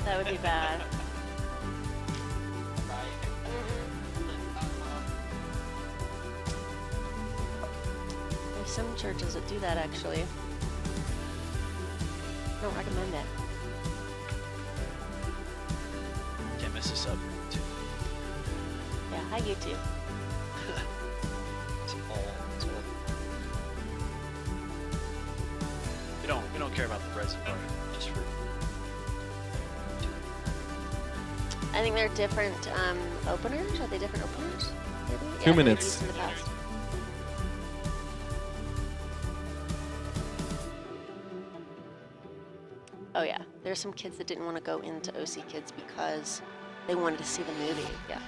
That would be bad. There's some churches that do that actually. I don't recommend it. Can't miss a sub. Yeah, hi YouTube. It's all. We don't care about the present part, just for. I think they're different openers. Are they different openers? Maybe? 2 Yeah, minutes. used in the past. Oh yeah, there's some kids that didn't want to go into OC Kids because they wanted to see the movie. Yeah,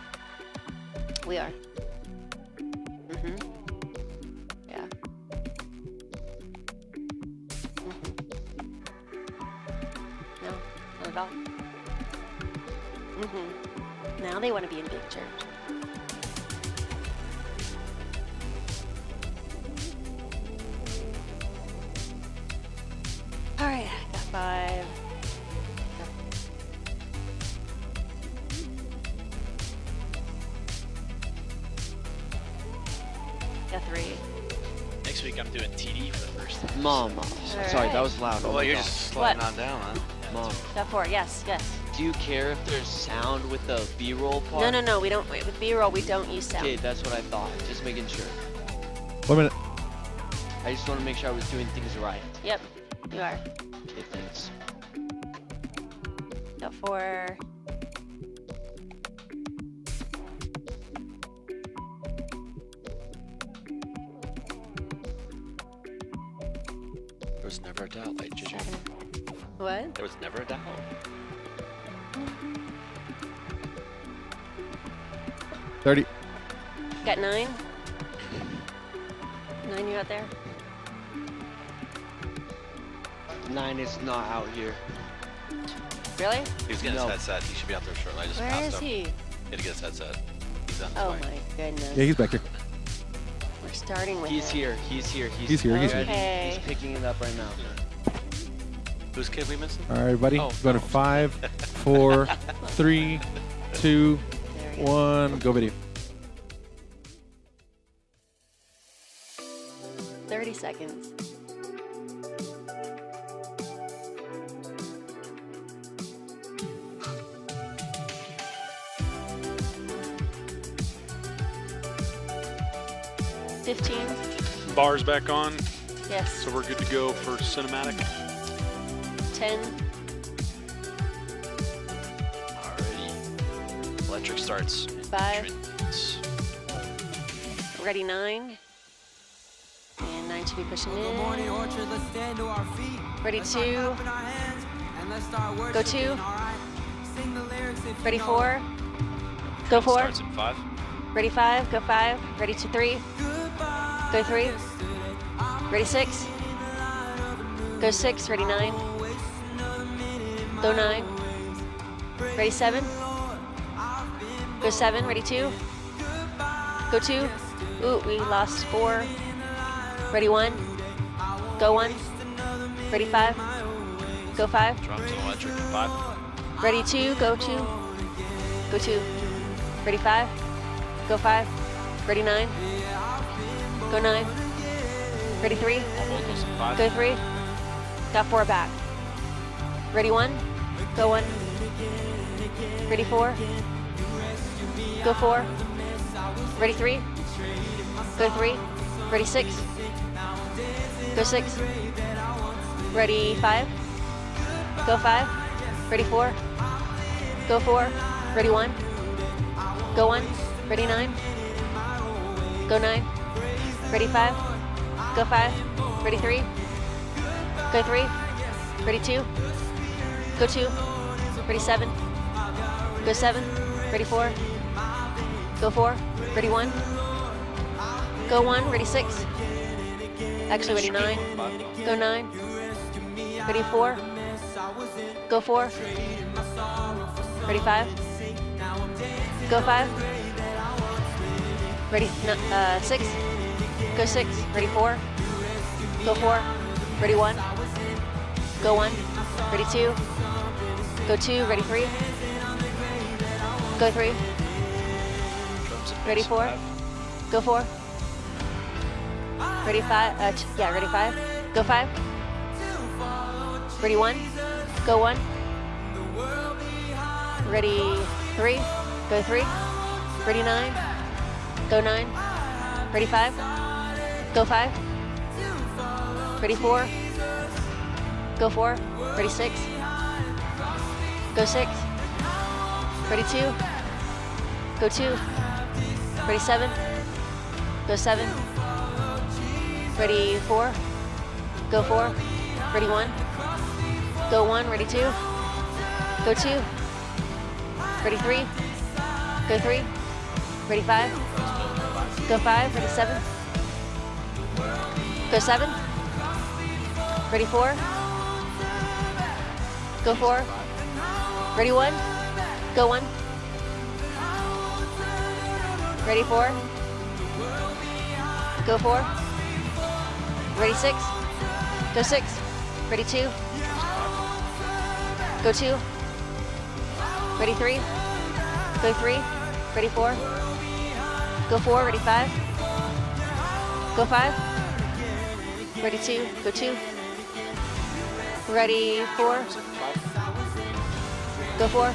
we are. Yeah. No, not at all. Now they want to be in big church. All right, I got 5. Got 3. Next week I'm doing TD for the first time. Mom, sorry, right. that was loud. Well, my you're God. just slowing What? on down, huh? Mom, Got 4. Yes, yes. do you care if there's sound with the B-roll part? No, no, no. We don't. With B-roll, we don't use sound. Okay, that's what I thought. Just making sure. 1 minute. I just want to make sure I was doing things right. Yep, you are. Okay, thanks. Got 4. There was never a doubt, like JJ. 7. What? There was never a doubt. $30. Got 9. 9 you out there? 9 is not out here. Really? He was getting No. his headset. He should be out there shortly. I just Where passed is him. he? He had to get his headset. He's on his Oh way. my goodness. Yeah, he's back here. We're starting with He's him. here. He's here. He's here, he's here. Ready. Okay. He's picking it up right now. Whose kid we missing? All right, buddy. Oh, Go to no. 5, 4, 3, 2, There he is. 1. Go video. 30 seconds. $15. Bar's back on, Yes. so we're good to go for cinematic. 10. Alrighty. Electric starts. 5. Entrance. Ready 9. And 9 should be pushing in. Ready 2. Go 2. Ready 4. Go 4. Starts in 5. Ready 5. Go 5. Ready 2, 3. Go 3. Ready 6. Go 6. Ready 9. Go 9. Ready 7. Go 7. Ready 2. Go 2. Ooh, we lost 4. Ready 1. Go 1. Ready 5. Go 5. Drops in electric in 5. Ready 2. Go 2. Go 2. Ready 5. Go 5. Ready 9. Go 9. Ready 3. All vocals in 5. Go 3. Got 4 back. Ready 1. Go 1. Ready 4. Go 4. Ready 3. Go 3. Ready 6. Go 6. Ready 5. Go 5. Ready 4. Go 4. Ready 1. Go 1. Ready 9. Go 9. Ready 5. Go 5. Ready 3. Go 3. Ready 2. Go 2. Ready 7. Go 7. Ready 4. Go 4. Ready 1. Go 1. Ready 6. Actually, ready 9. Go 9. Ready 4. Go 4. Ready 5. Go 5. Ready 6. Go 6. Ready 4. Go 4. Ready 1. Go 1. Ready 2. Go 2, ready 3. Go 3. Drums and Ready bass, 4. 5. Go 4. Ready 5. Yeah, ready 5. Go 5. Ready 1. Go 1. Ready 3. Go 3. Ready 9. Go 9. Ready 5. Go 5. Ready 4. Go 4. Ready 6. Go 6. Ready 2. Go 2. Ready 7. Go 7. Ready 4. Go 4. Ready 1. Go 1. Ready 2. Go 2. Ready 3. Go 3. Ready 5. Go 5. Ready 7. Go 7. Ready 4. Go 4. Ready 1. Go 1. Ready 4. Go 4. Ready 6. Go 6. Ready 2. Go 2. Ready 3. Go 3. Ready 4. Go 4. Ready 5. Go 5. Ready 2. Go 2. Ready 4. Go 4.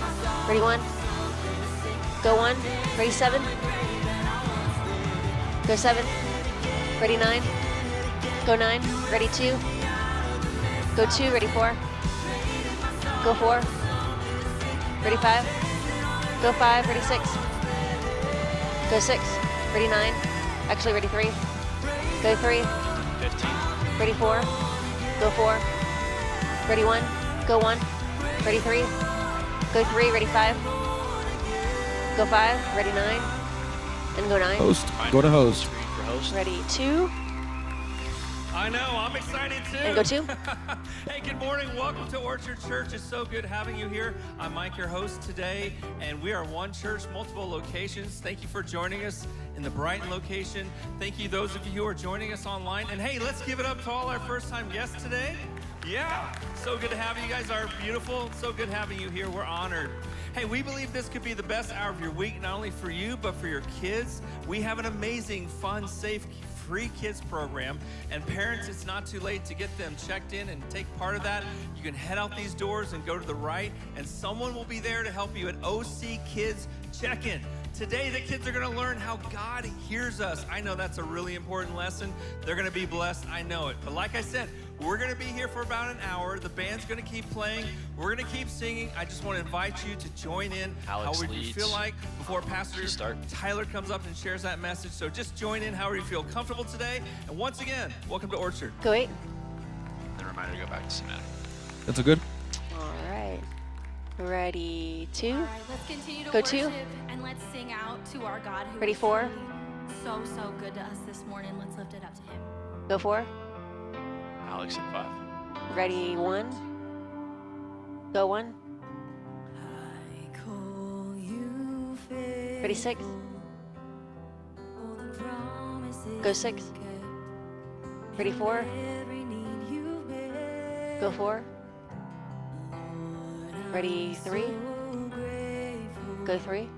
Ready 1. Go 1. Ready 7. Go 7. Ready 9. Go 9. Ready 2. Go 2. Ready 4. Go 4. Ready 5. Go 5. Ready 6. Go 6. Ready 9. Actually, ready 3. Go 3. 15. Ready 4. Go 4. Ready 1. Go 1. Ready 3. Go 3. Ready 5. Go 5. Ready 9. And go 9. Host. Go to host. Screen for host. Ready 2. I know, I'm excited too. And go 2. Hey, good morning. Welcome to Orchard Church. It's so good having you here. I'm Mike, your host today, and we are one church, multiple locations. Thank you for joining us in the Brighton location. Thank you, those of you who are joining us online. And hey, let's give it up to all our first-time guests today. Yeah, so good to have you. You guys are beautiful. So good having you here. We're honored. Hey, we believe this could be the best hour of your week, not only for you, but for your kids. We have an amazing, fun, safe, free kids program, and parents, it's not too late to get them checked in and take part of that. You can head out these doors and go to the right, and someone will be there to help you at OC Kids Check-In. Today, the kids are gonna learn how God hears us. I know that's a really important lesson. They're gonna be blessed, I know it. But like I said, we're gonna be here for about an hour. The band's gonna keep playing. We're gonna keep singing. I just wanna invite you to join in. Alex how would you leads. feel like before Pastor Start. Tyler comes up and shares that message? So just join in however you feel comfortable today. And once again, welcome to Orchard. Go 8. Then reminder to go back to cinematic. That's a good. All right. Ready 2. All right, let's continue to Go worship 2. and let's sing out to our God who Ready is 4. truly so good to us this morning. Let's lift it up to him. Go 4. Alex and 5. Ready 1. Go 1. Ready 6. Go 6. Ready 4. Go 4. Ready 3. Go 3.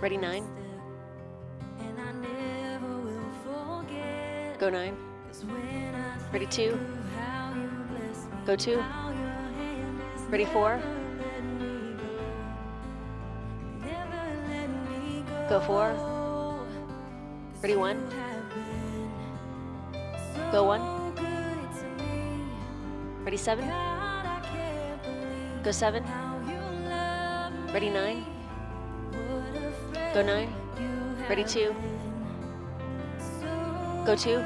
Ready 9. Go 9. Ready 2. Go 2. Ready 4. Go 4. Ready 1. Go 1. Ready 7. Go 7. Ready 9. Go 9. Ready 2. Go 2.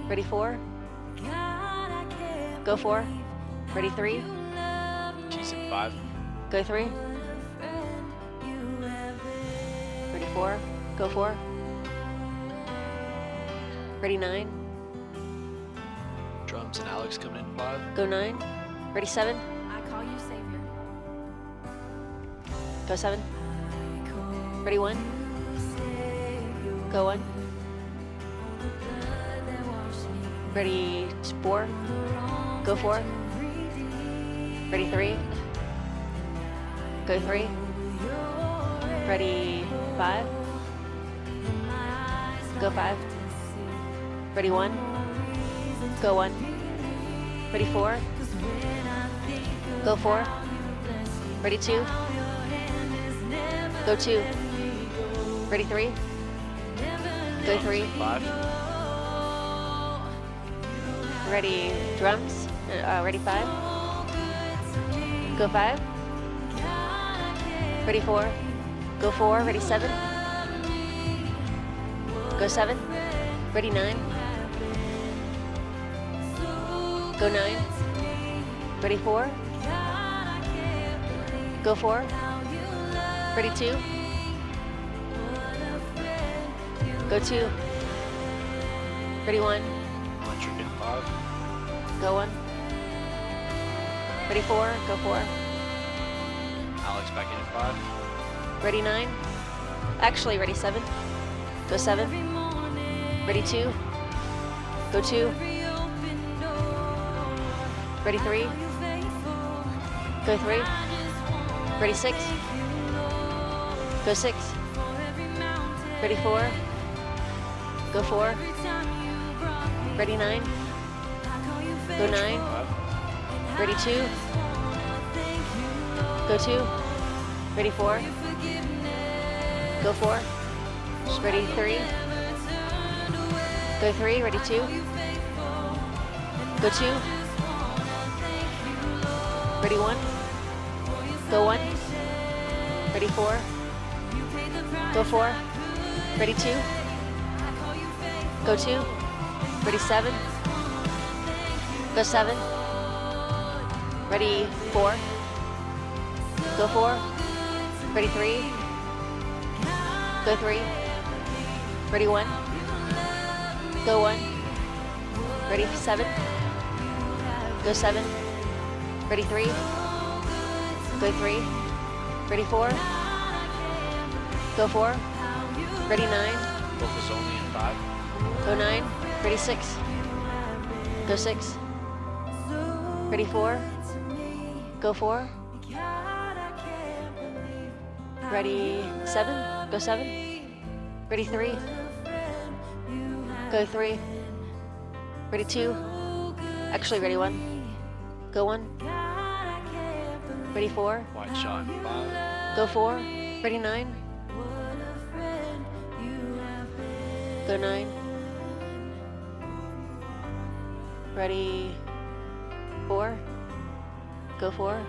Ready 4. Go 4. Ready 3. G's and 5. Go 3. Ready 4. Go 4. Ready 9. Drums and Alex coming in 5. Go 9. Ready 7. I call you Savior. Go 7. Ready 1. Go 1. Ready 4. Go 4. Ready 3. Go 3. Ready 5. Go 5. Ready 1. Go 1. Ready 4. Go 4. Ready 2. Go 2. Ready 3. Go 3. 5. Ready drums. Ready 5. Go 5. Ready 4. Go 4. Ready 7. Go 7. Ready 9. Go 9. Ready 4. Go 4. Ready 2. Go 2. Ready 1. Electric in 5. Go 1. Ready 4. Go 4. Alex back in 5. Ready 9. Actually, ready 7. Go 7. Ready 2. Go 2. Ready 3. Go 3. Ready 6. Go 6. Ready 4. Go 4. Ready 9. Go 9. 5. Ready 2. Go 2. Ready 4. Go 4. Ready 3. Go 3. Ready 2. Go 2. Ready 1. Go 1. Ready 4. Go 4. Ready 2. Go 2. Ready 7. Go 7. Ready 4. Go 4. Ready 3. Go 3. Ready 1. Go 1. Ready 7. Go 7. Ready 3. Go 3. Ready 4. Go 4. Ready 9. Focus only in 5. Go 9. Ready 6. Go 6. Ready 4. Go 4. Ready 7. Go 7. Ready 3. Go 3. Ready 2. Actually, ready 1. Go 1. Ready 4. Wide shot in 5. Go 4. Ready 9. Go 9. Ready 4. Go 4.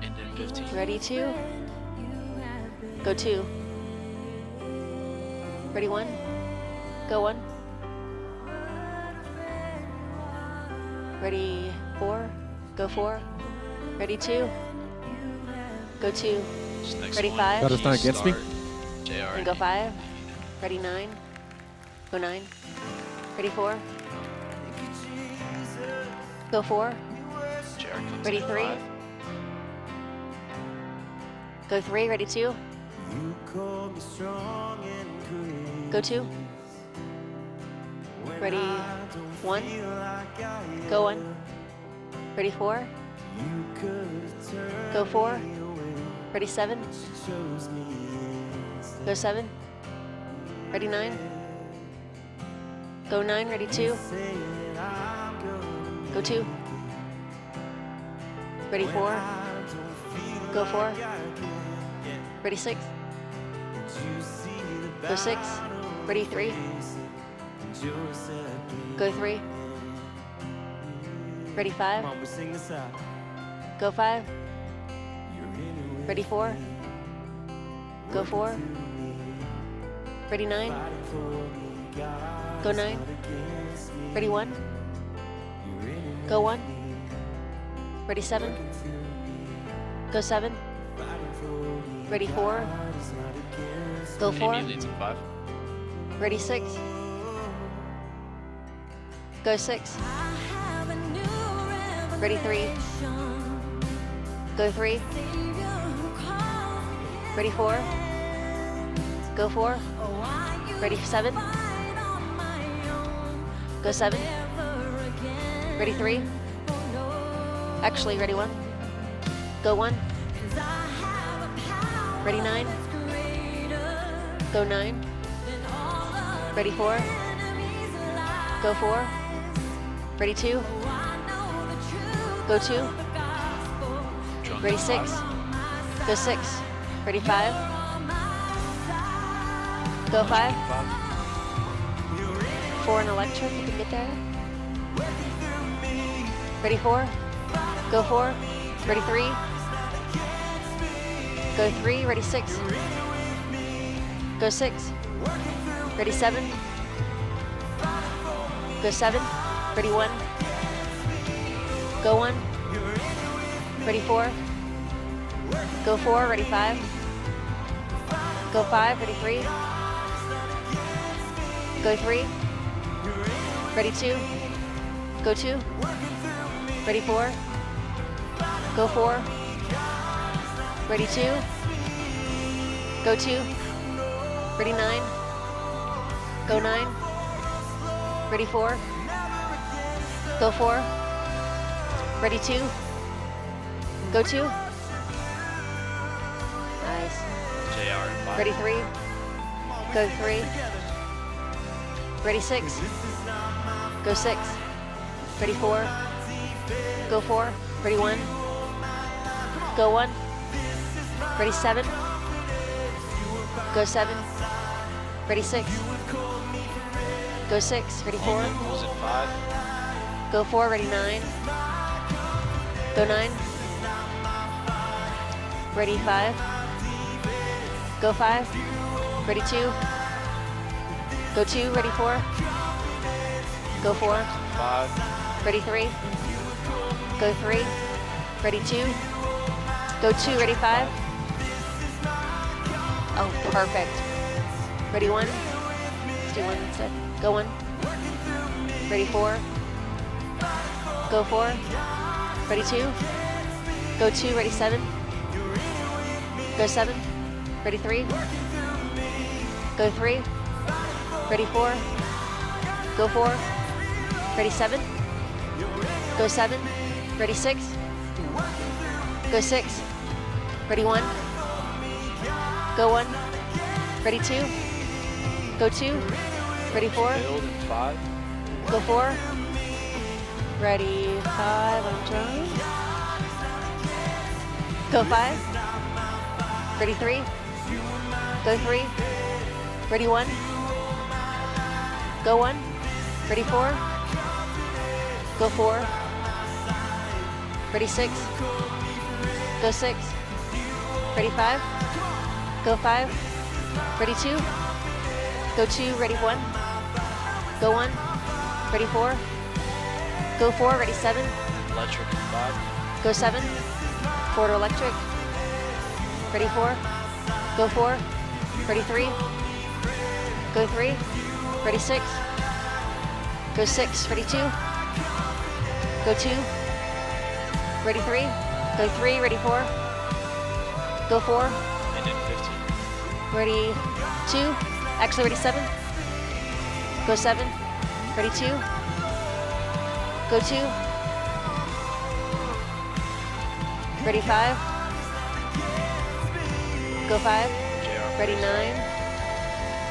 And in 15. Ready 2. Go 2. Ready 1. Go 1. Ready 4. Go 4. Ready 2. Go 2. This next Ready, one, 5. God, it's not against me? JR And go 5. Ready 9. Go 9. Ready 4. Go 4. JR comes Ready, in 3. 5. Go 3. Ready 2. Go 2. Ready 1. Go 1. Ready 4. Go 4. Ready 7. Go 7. Ready 9. Go 9. Ready 2. Go 2. Ready 4. Go 4. Ready 6. Go 6. Ready 3. Go 3. Ready 5. Go 5. Ready 4. Go 4. Ready 9. Go 9. Ready 1. Go 1. Ready 7. Go 7. Ready 4. Go 4. Amy leads in 5. Ready 6. Go 6. Ready 3. Go 3. Ready 4. Go 4. Ready 7. Go 7. Ready 3. Actually, ready 1. Go 1. Ready 9. Go 9. Ready 4. Go 4. Ready 2. Go 2. Ready 6. Go 6. Ready 5. Go 5. 4 and electric, you can get there. Ready 4. Go 4. Ready 3. Go 3. Ready 6. Go 6. Ready 7. Go 7. Ready 1. Go 1. Ready 4. Go 4. Ready 5. Go 5. Ready 3. Go 3. Ready 2. Go 2. Ready 4. Go 4. Ready 2. Go 2. Ready 9. Go 9. Ready 4. Go 4. Ready 2. Go 2. Nice. JR in 5. Ready 3. Go 3. Ready 6. Go 6. Ready 4. Go 4. Ready 1. Go 1. Ready 7. Go 7. Ready 6. Go 6. Ready 4. Was it 5? Go 4. Ready 9. Go 9. Ready 5. Go 5. Ready 2. Go 2. Ready 4. Go 4. 5. Ready 3. Go 3. Ready 2. Go 2. Ready 5. Oh, perfect. Ready 1. Let's do 1 instead. Go 1. Ready 4. Go 4. Ready 2. Go 2. Ready 7. Go 7. Ready 3. Go 3. Ready 4. Go 4. Ready 7. Go 7. Ready 6. Go 6. Ready 1. Go 1. Ready 2. Go 2. Ready 4. Build in 5. Go 4. Ready 5 on drone. Go 5. Ready 3. Go 3. Ready 1. Go 1. Ready 4. Go 4. Ready 6. Go 6. Ready 5. Go 5. Ready 2. Go 2. Ready 1. Go 1. Ready 4. Go 4. Ready 7. Electric in 5. Go 7. 4 to electric. Ready 4. Go 4. Ready 3. Go 3. Ready 6. Go 6. Ready 2. Go 2. Ready 3. Go 3. Ready 4. Go 4. And in 15. Ready 2. Actually, ready 7. Go 7. Ready 2. Go 2. Ready 5. Go 5. JR. Ready 9.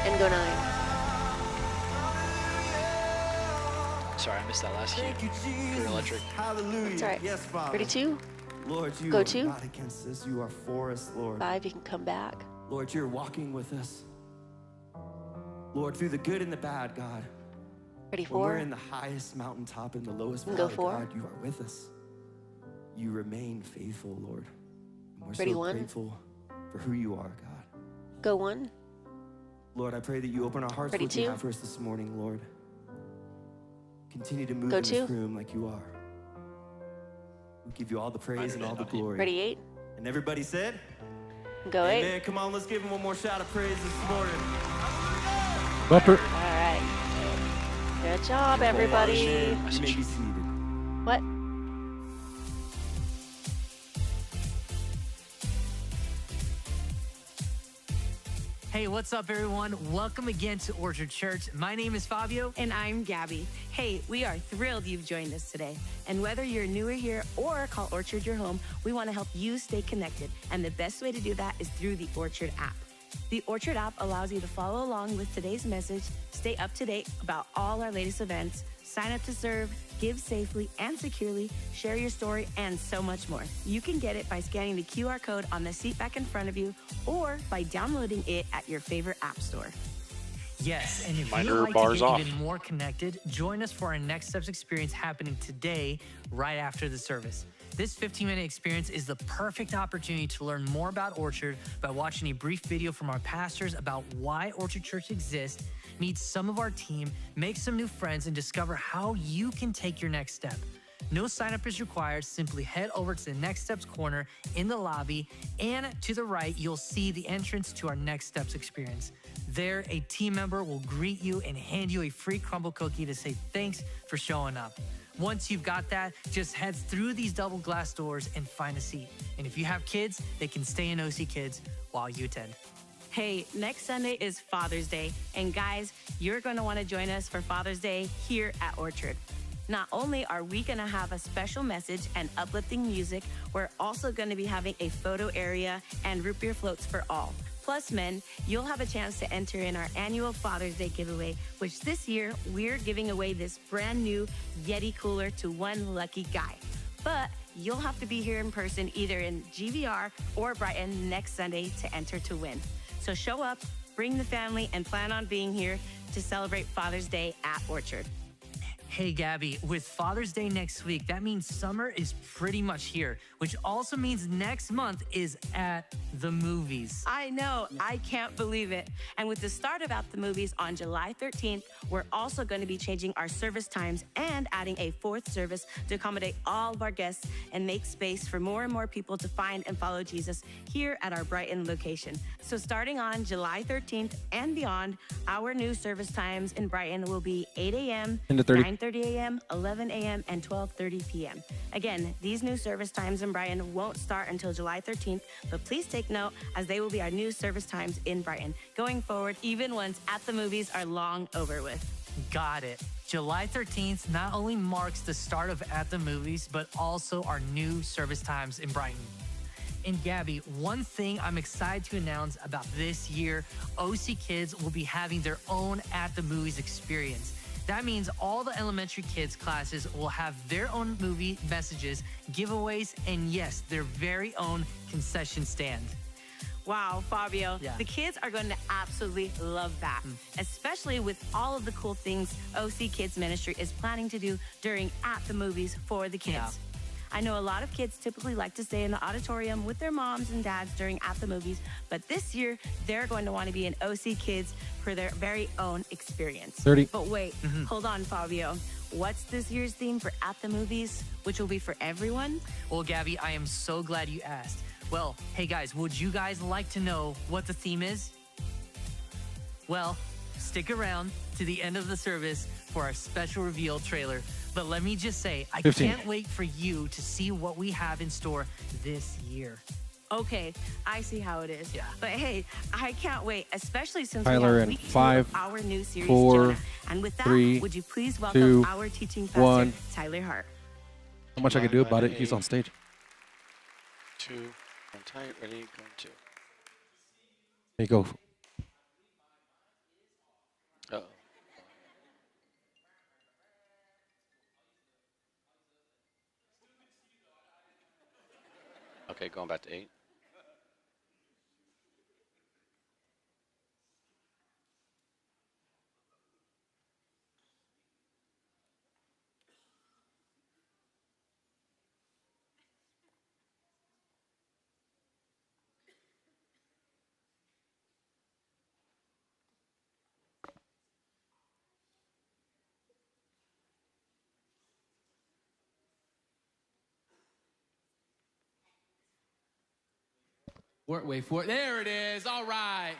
And go 9. Sorry, I missed that last cue. For electric. Hallelujah. That's all right. Yes, Father. Ready 2. Lord, you Go are 2. not against us. You are for us, Lord. 5. You can come back. Lord, you're walking with us. Lord, through the good and the bad, God. Ready When we're 4. in the highest mountaintop and the lowest And go valley, 4. God, you are with us. You remain faithful, Lord. And we're Ready so 1. grateful for who you are, God. Go 1. Lord, I pray that you open our hearts Ready to what you 2. have for us this morning, Lord. Continue to move Go in 2. this room like you are. We give you all the praise and all the glory. Ready 8. And everybody said, Go 8. amen. Come on, let's give him one more shout of praise this morning. Bumper. All right. Good job, everybody. You may be seated. What? Hey, what's up, everyone? Welcome again to Orchard Church. My name is Fabio. And I'm Gabby. Hey, we are thrilled you've joined us today. And whether you're newer here or call Orchard your home, we want to help you stay connected. And the best way to do that is through the Orchard app. The Orchard app allows you to follow along with today's message, stay up to date about all our latest events, sign up to serve, give safely and securely, share your story, and so much more. You can get it by scanning the QR code on the seat back in front of you or by downloading it at your favorite app store. Yes, and if Reminder, you'd like bars to get off. even more connected, join us for our Next Steps experience happening today, right after the service. This 15-minute experience is the perfect opportunity to learn more about Orchard by watching a brief video from our pastors about why Orchard Church exists, meet some of our team, make some new friends, and discover how you can take your next step. No sign-up is required. Simply head over to the Next Steps corner in the lobby, and to the right, you'll see the entrance to our Next Steps experience. There, a team member will greet you and hand you a free crumble cookie to say thanks for showing up. Once you've got that, just head through these double glass doors and find a seat. And if you have kids, they can stay in OC Kids while you attend. Hey, next Sunday is Father's Day. And guys, you're going to want to join us for Father's Day here at Orchard. Not only are we going to have a special message and uplifting music, we're also going to be having a photo area and root beer floats for all. Plus, men, you'll have a chance to enter in our annual Father's Day giveaway, which this year we're giving away this brand new Yeti cooler to one lucky guy. But you'll have to be here in person, either in GVR or Brighton next Sunday to enter to win. So show up, bring the family, and plan on being here to celebrate Father's Day at Orchard. Hey, Gabby, with Father's Day next week, that means summer is pretty much here, which also means next month is at the movies. I know, I can't believe it. And with the start of At the Movies on July 13th, we're also going to be changing our service times and adding a fourth service to accommodate all of our guests and make space for more and more people to find and follow Jesus here at our Brighton location. So starting on July 13th and beyond, our new service times in Brighton will be 8 a.m., 9:30 a.m., 11 a.m., and 12:30 p.m. Again, these new service times in Brighton won't start until July 13th, but please take note as they will be our new service times in Brighton going forward, even once At the Movies are long over with. Got it. July 13th not only marks the start of At the Movies, but also our new service times in Brighton. And Gabby, one thing I'm excited to announce about this year, OC Kids will be having their own At the Movies experience. That means all the elementary kids classes will have their own movie messages, giveaways, and yes, their very own concession stand. Wow, Fabio, Yeah. the kids are going to absolutely love that, especially with all of the cool things OC Kids Ministry is planning to do during At the Movies for the kids. Yeah. I know a lot of kids typically like to stay in the auditorium with their moms and dads during At the Movies, but this year they're going to want to be in OC Kids for their very own experience. 30. But wait, hold on, Fabio. What's this year's theme for At the Movies, which will be for everyone? Well, Gabby, I am so glad you asked. Well, hey guys, would you guys like to know what the theme is? Well, stick around to the end of the service for our special reveal trailer. But let me just say, I 15. can't wait for you to see what we have in store this year. Okay, I see how it is. Yeah. But hey, I can't wait, especially since Tyler we have in week 2 5, of our new series, 4, Jonah. And with that, 3, would you please welcome 2, our teaching pastor, 1. Tyler Hart. How much I can do about it? He's on stage. 2, on tight, ready, going 2. There you go. Uh-oh. Okay, going back to 8. Wait for it. There it is. All right.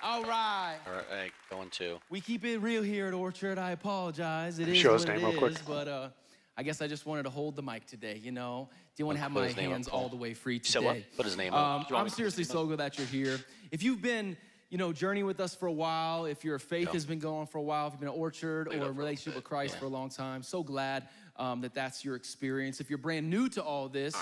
All right. All right, going 2. We keep it real here at Orchard. I apologize. It is Show his what name it real quick. is, but I guess I just wanted to hold the mic today, you know? Didn't want to have Put my his name up, hands Paul. all the way free So today. what? Put his name up. I'm seriously so glad that you're here. If you've been journeying with us for a while, if your faith has been going for a while, if you've been at Orchard or a relationship with Christ for a long time, so glad that that's your experience. If you're brand new to all this,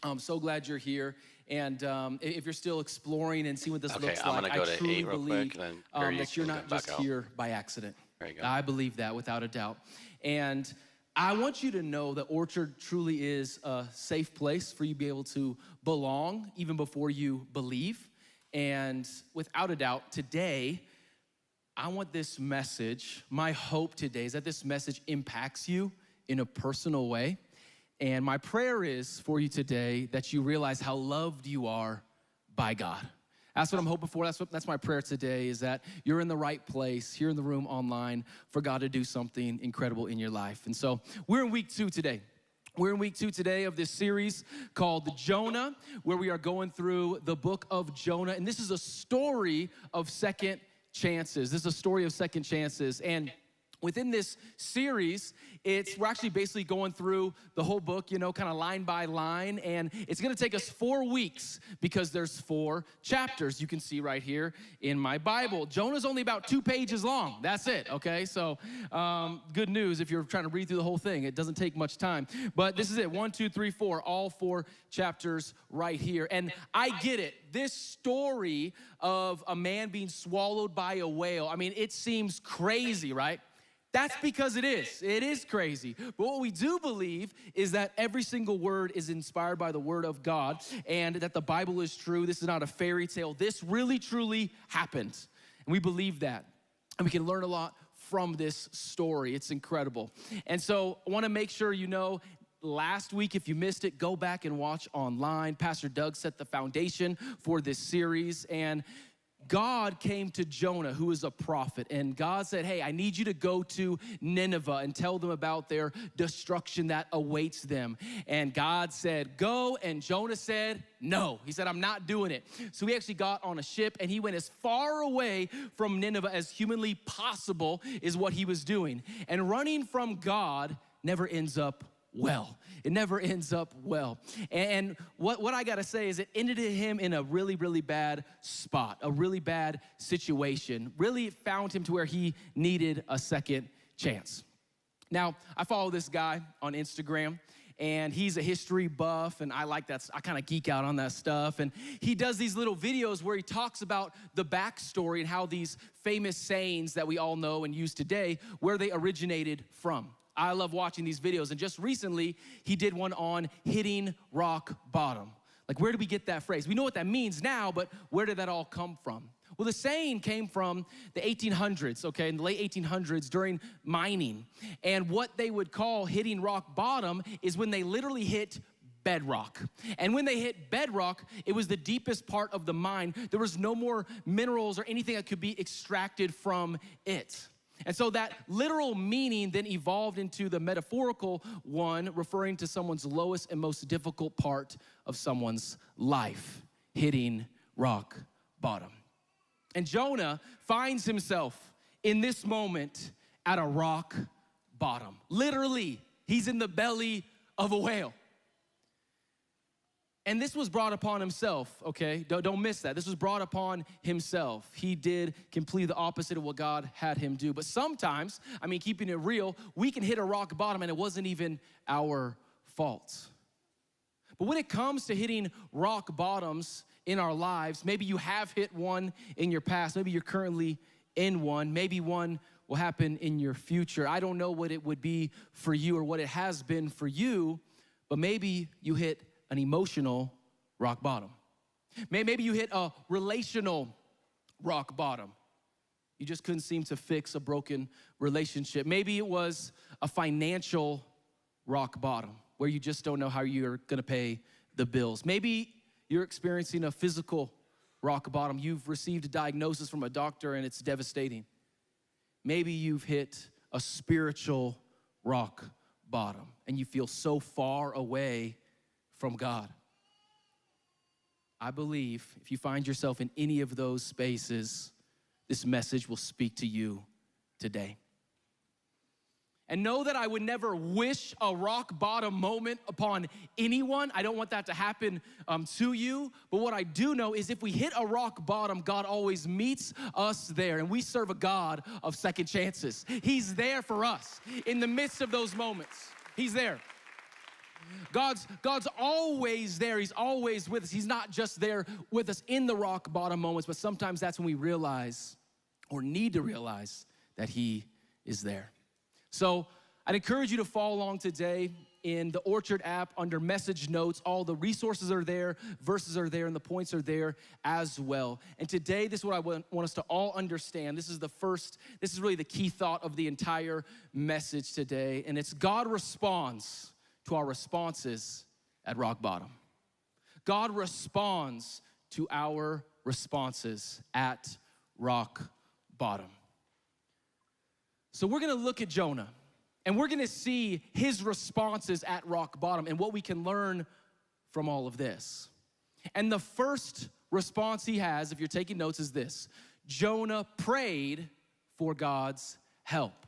I'm so glad you're here. And if you're still exploring and seeing what this looks like, I truly believe that you're not just here by accident. There you go. I believe that without a doubt. And I want you to know that Orchard truly is a safe place for you to be able to belong even before you believe. And without a doubt, today, I want this message, my hope today is that this message impacts you in a personal way. And my prayer is for you today that you realize how loved you are by God. That's what I'm hoping for. That's my prayer today, is that you're in the right place, here in the room, online, for God to do something incredible in your life. And so we're in week 2 today. We're in week 2 today of this series called Jonah, where we are going through the book of Jonah. And this is a story of second chances. This is a story of second chances. And within this series, we're actually basically going through the whole book, kind of line by line, and it's gonna take us 4 weeks because there's 4 chapters. You can see right here in my Bible. Jonah's only about 2 pages long. That's it, okay? So good news if you're trying to read through the whole thing. It doesn't take much time. But this is it, 1, 2, 3, 4, all 4 chapters right here. And I get it. This story of a man being swallowed by a whale, I mean, it seems crazy, right? That's because it is. It is crazy. But what we do believe is that every single word is inspired by the word of God and that the Bible is true. This is not a fairy tale. This really, truly happened. And we believe that. And we can learn a lot from this story. It's incredible. And so I want to make sure you know, last week, if you missed it, go back and watch online. Pastor Doug set the foundation for this series, and God came to Jonah, who is a prophet, and God said, hey, I need you to go to Nineveh and tell them about their destruction that awaits them. And God said, go, and Jonah said, no. He said, I'm not doing it. So he actually got on a ship, and he went as far away from Nineveh as humanly possible is what he was doing. And running from God never ends up well. It never ends up well. And what I gotta say is it ended him in a really, really bad spot, a really bad situation. Really found him to where he needed a second chance. Now, I follow this guy on Instagram, and he's a history buff, and I like that. I kind of geek out on that stuff. And he does these little videos where he talks about the backstory and how these famous sayings that we all know and use today, where they originated from. I love watching these videos, and just recently, he did one on hitting rock bottom. Like, where did we get that phrase? We know what that means now, but where did that all come from? Well, the saying came from the 1800s, okay, in the late 1800s during mining. And what they would call hitting rock bottom is when they literally hit bedrock. And when they hit bedrock, it was the deepest part of the mine. There was no more minerals or anything that could be extracted from it. And so that literal meaning then evolved into the metaphorical one, referring to someone's lowest and most difficult part of someone's life, hitting rock bottom. And Jonah finds himself in this moment at a rock bottom. Literally, he's in the belly of a whale. And this was brought upon himself, okay? Don't miss that. This was brought upon himself. He did completely the opposite of what God had him do. But sometimes, I mean, keeping it real, we can hit a rock bottom and it wasn't even our fault. But when it comes to hitting rock bottoms in our lives, maybe you have hit one in your past, maybe you're currently in one, maybe one will happen in your future. I don't know what it would be for you or what it has been for you, but maybe you hit an emotional rock bottom. Maybe you hit a relational rock bottom. You just couldn't seem to fix a broken relationship. Maybe it was a financial rock bottom where you just don't know how you're gonna pay the bills. Maybe you're experiencing a physical rock bottom. You've received a diagnosis from a doctor and it's devastating. Maybe you've hit a spiritual rock bottom and you feel so far away from God. I believe if you find yourself in any of those spaces, this message will speak to you today. And know that I would never wish a rock bottom moment upon anyone. I don't want that to happen to you. But what I do know is if we hit a rock bottom, God always meets us there. And we serve a God of second chances. He's there for us in the midst of those moments. He's there. God's always there. He's always with us. He's not just there with us in the rock bottom moments, but sometimes that's when we realize or need to realize that He is there. So I'd encourage you to follow along today in the Orchard app under message notes. All the resources are there, verses are there, and the points are there as well. And today, this is what I want us to all understand. This is really the key thought of the entire message today. And it's God responds to our responses at rock bottom. God responds to our responses at rock bottom. So we're gonna look at Jonah, and we're gonna see his responses at rock bottom and what we can learn from all of this. And the first response he has, if you're taking notes, is this: Jonah prayed for God's help.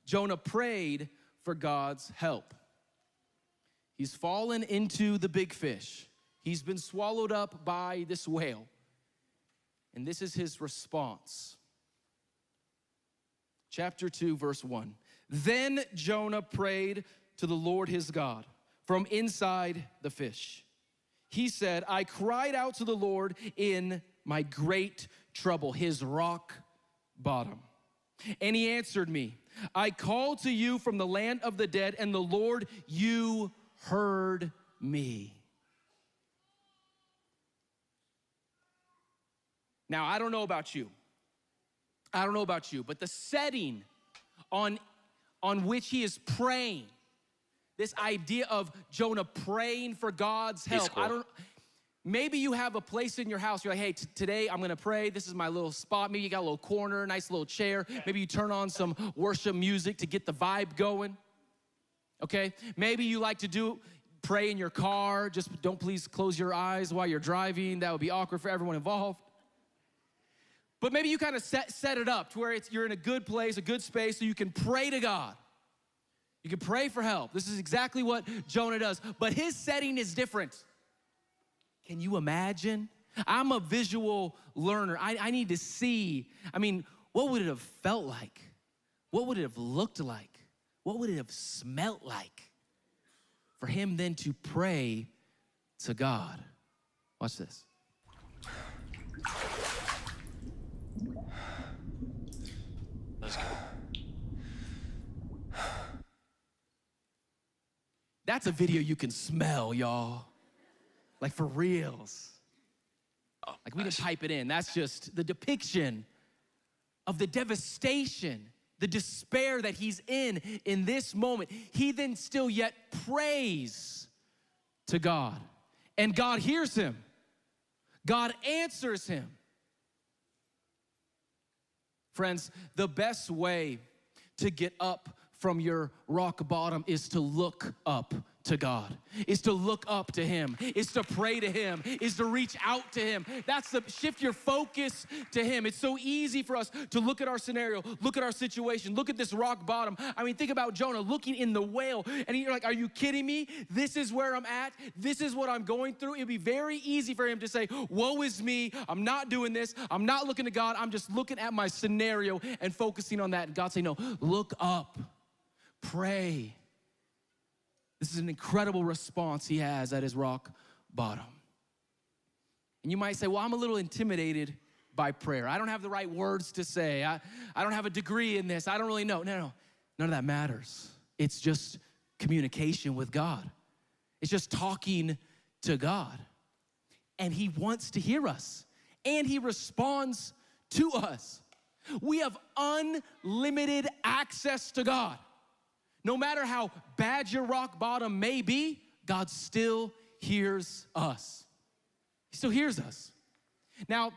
Jonah prayed for God's help. He's fallen into the big fish. He's been swallowed up by this whale. And this is his response. Chapter 2, verse 1. Then Jonah prayed to the Lord his God from inside the fish. He said, I cried out to the Lord in my great trouble, his rock bottom. And he answered me. I called to you from the land of the dead, and the Lord, you heard me. Now, I don't know about you. But the setting on which he is praying, this idea of Jonah praying for God's help. Cool. Maybe you have a place in your house, you're like, hey, today I'm gonna pray. This is my little spot. Maybe you got a little corner, nice little chair. Maybe you turn on some worship music to get the vibe going, okay? Maybe you like to pray in your car. Just don't please close your eyes while you're driving. That would be awkward for everyone involved. But maybe you kind of set it up to where you're in a good place, a good space, so you can pray to God. You can pray for help. This is exactly what Jonah does. But his setting is different. Can you imagine? I'm a visual learner. I need to see. I mean, what would it have felt like? What would it have looked like? What would it have smelt like for him then to pray to God? Watch this. That's a video you can smell, y'all. Like for reals. Like we can type it in. That's just the depiction of the devastation, the despair that he's in this moment. He then still yet prays to God. And God hears him. God answers him. Friends, the best way to get up from your rock bottom is to look up to God, is to look up to him, is to pray to him, is to reach out to him. That's the shift your focus to him. It's so easy for us to look at our scenario, look at our situation, look at this rock bottom. I mean, think about Jonah looking in the whale and you're like, are you kidding me? This is where I'm at. This is what I'm going through. It'd be very easy for him to say, woe is me. I'm not doing this. I'm not looking to God. I'm just looking at my scenario and focusing on that. And God say, no, look up, pray. This is an incredible response he has at his rock bottom. And you might say, well, I'm a little intimidated by prayer. I don't have the right words to say. I don't have a degree in this. I don't really know. No, none of that matters. It's just communication with God. It's just talking to God. And he wants to hear us. And he responds to us. We have unlimited access to God. No matter how bad your rock bottom may be, God still hears us. He still hears us. Now,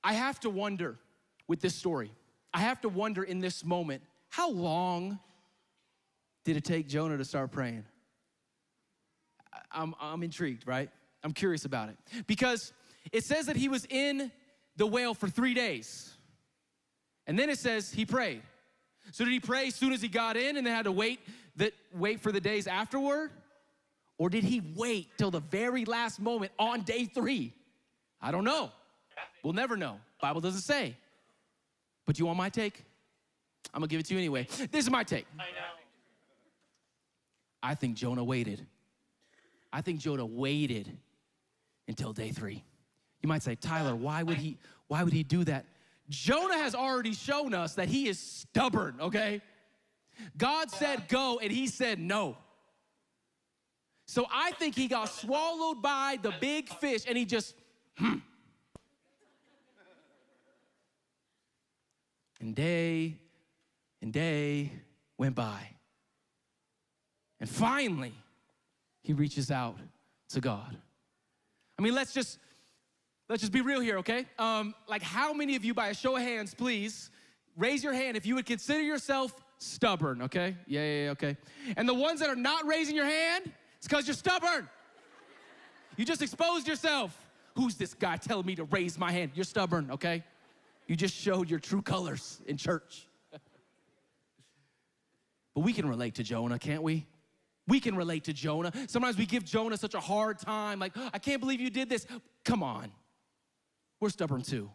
I have to wonder with this story, I have to wonder in this moment, how long did it take Jonah to start praying? I'm intrigued, right? I'm curious about it. Because it says that he was in the whale for 3 days. And then it says he prayed. So did he pray as soon as he got in and then had to wait for the days afterward? Or did he wait till the very last moment on day 3? I don't know. We'll never know. Bible doesn't say. But you want my take? I'm gonna give it to you anyway. This is my take. I know. I think Jonah waited. I think Jonah waited until day 3. You might say, Tyler, why would he do that? Jonah has already shown us that he is stubborn, okay? God said go, and he said no. So I think he got swallowed by the big fish, and he just, And day went by. And finally, he reaches out to God. I mean, let's just be real here, okay? Like, how many of you, by a show of hands, please, raise your hand if you would consider yourself stubborn, okay? Yeah, okay. And the ones that are not raising your hand, it's because you're stubborn. You just exposed yourself. Who's this guy telling me to raise my hand? You're stubborn, okay? You just showed your true colors in church. But we can relate to Jonah, can't we? We can relate to Jonah. Sometimes we give Jonah such a hard time, like, I can't believe you did this. Come on. We're stubborn too.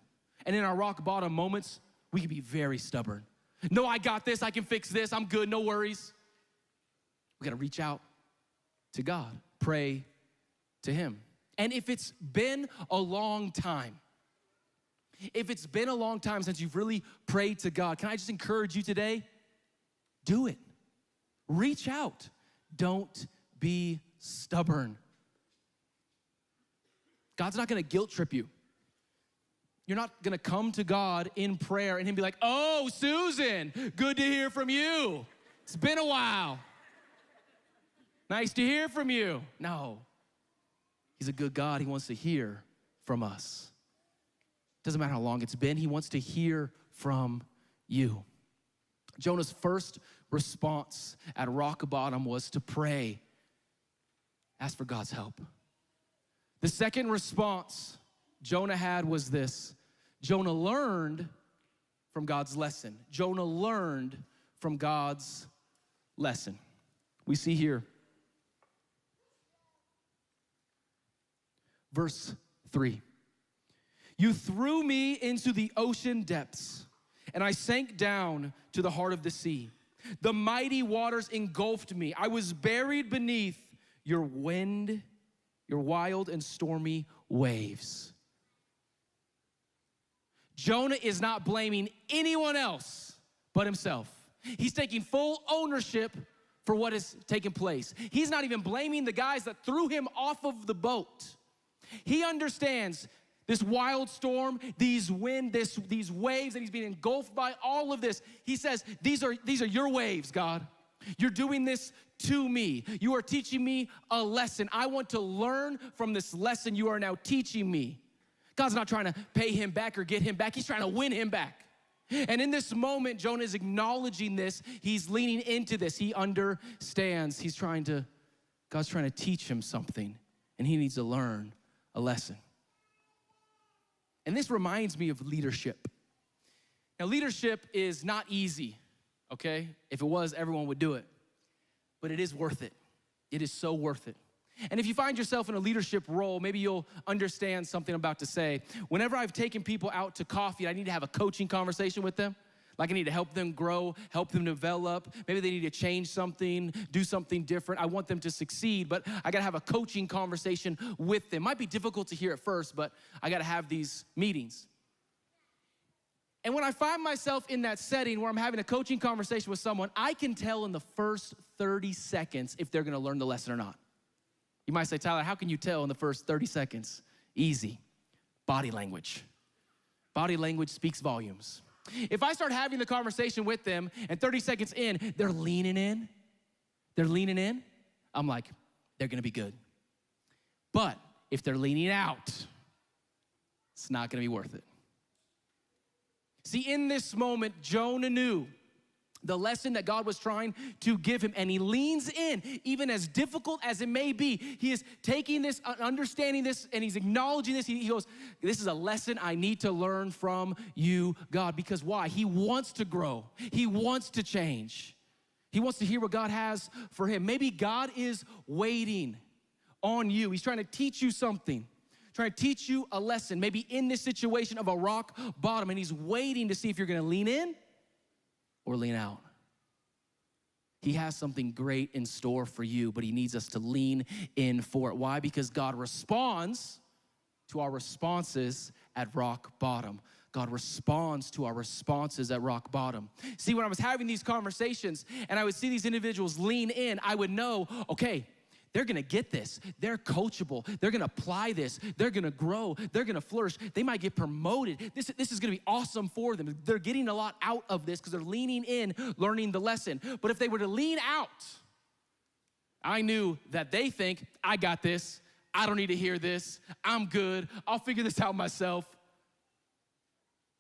And in our rock bottom moments, we can be very stubborn. No, I got this, I can fix this, I'm good, no worries. We gotta reach out to God, pray to him. And if it's been a long time, since you've really prayed to God, can I just encourage you today? Do it. Reach out. Don't be stubborn. God's not gonna guilt trip you. You're not gonna come to God in prayer and him be like, oh, Susan, good to hear from you. It's been a while. Nice to hear from you. No, he's a good God. He wants to hear from us. Doesn't matter how long it's been, he wants to hear from you. Jonah's first response at rock bottom was to pray, ask for God's help. The second response Jonah had was this. Jonah learned from God's lesson. Jonah learned from God's lesson. We see here, verse 3. You threw me into the ocean depths, and I sank down to the heart of the sea. The mighty waters engulfed me. I was buried beneath your wind, your wild and stormy waves. Jonah is not blaming anyone else but himself. He's taking full ownership for what has taken place. He's not even blaming the guys that threw him off of the boat. He understands this wild storm, these wind, these waves that he's being engulfed by, all of this. He says, these are your waves, God. You're doing this to me. You are teaching me a lesson. I want to learn from this lesson you are now teaching me. God's not trying to pay him back or get him back. He's trying to win him back. And in this moment, Jonah is acknowledging this. He's leaning into this. He understands. God's trying to teach him something, and he needs to learn a lesson. And this reminds me of leadership. Now, leadership is not easy, okay? If it was, everyone would do it. But it is worth it. It is so worth it. And if you find yourself in a leadership role, maybe you'll understand something I'm about to say. Whenever I've taken people out to coffee, I need to have a coaching conversation with them. Like I need to help them grow, help them develop. Maybe they need to change something, do something different. I want them to succeed, but I gotta have a coaching conversation with them. Might be difficult to hear at first, but I gotta have these meetings. And when I find myself in that setting where I'm having a coaching conversation with someone, I can tell in the first 30 seconds if they're gonna learn the lesson or not. You might say, Tyler, how can you tell in the first 30 seconds? Easy. Body language. Body language speaks volumes. If I start having the conversation with them and 30 seconds in, they're leaning in, I'm like, they're gonna be good. But if they're leaning out, it's not gonna be worth it. See, in this moment, Jonah knew the lesson that God was trying to give him, and he leans in, even as difficult as it may be. He is taking this, understanding this, and he's acknowledging this. He goes, this is a lesson I need to learn from you, God, because why? He wants to grow. He wants to change. He wants to hear what God has for him. Maybe God is waiting on you. He's trying to teach you something, trying to teach you a lesson, maybe in this situation of a rock bottom, and he's waiting to see if you're gonna lean in or lean out. He has something great in store for you, but he needs us to lean in for it. Why? Because God responds to our responses at rock bottom. God responds to our responses at rock bottom. See, when I was having these conversations and I would see these individuals lean in, I would know, okay, they're gonna get this. They're coachable. They're gonna apply this. They're gonna grow. They're gonna flourish. They might get promoted. This is gonna be awesome for them. They're getting a lot out of this because they're leaning in, learning the lesson. But if they were to lean out, I knew that they think, I got this. I don't need to hear this. I'm good. I'll figure this out myself.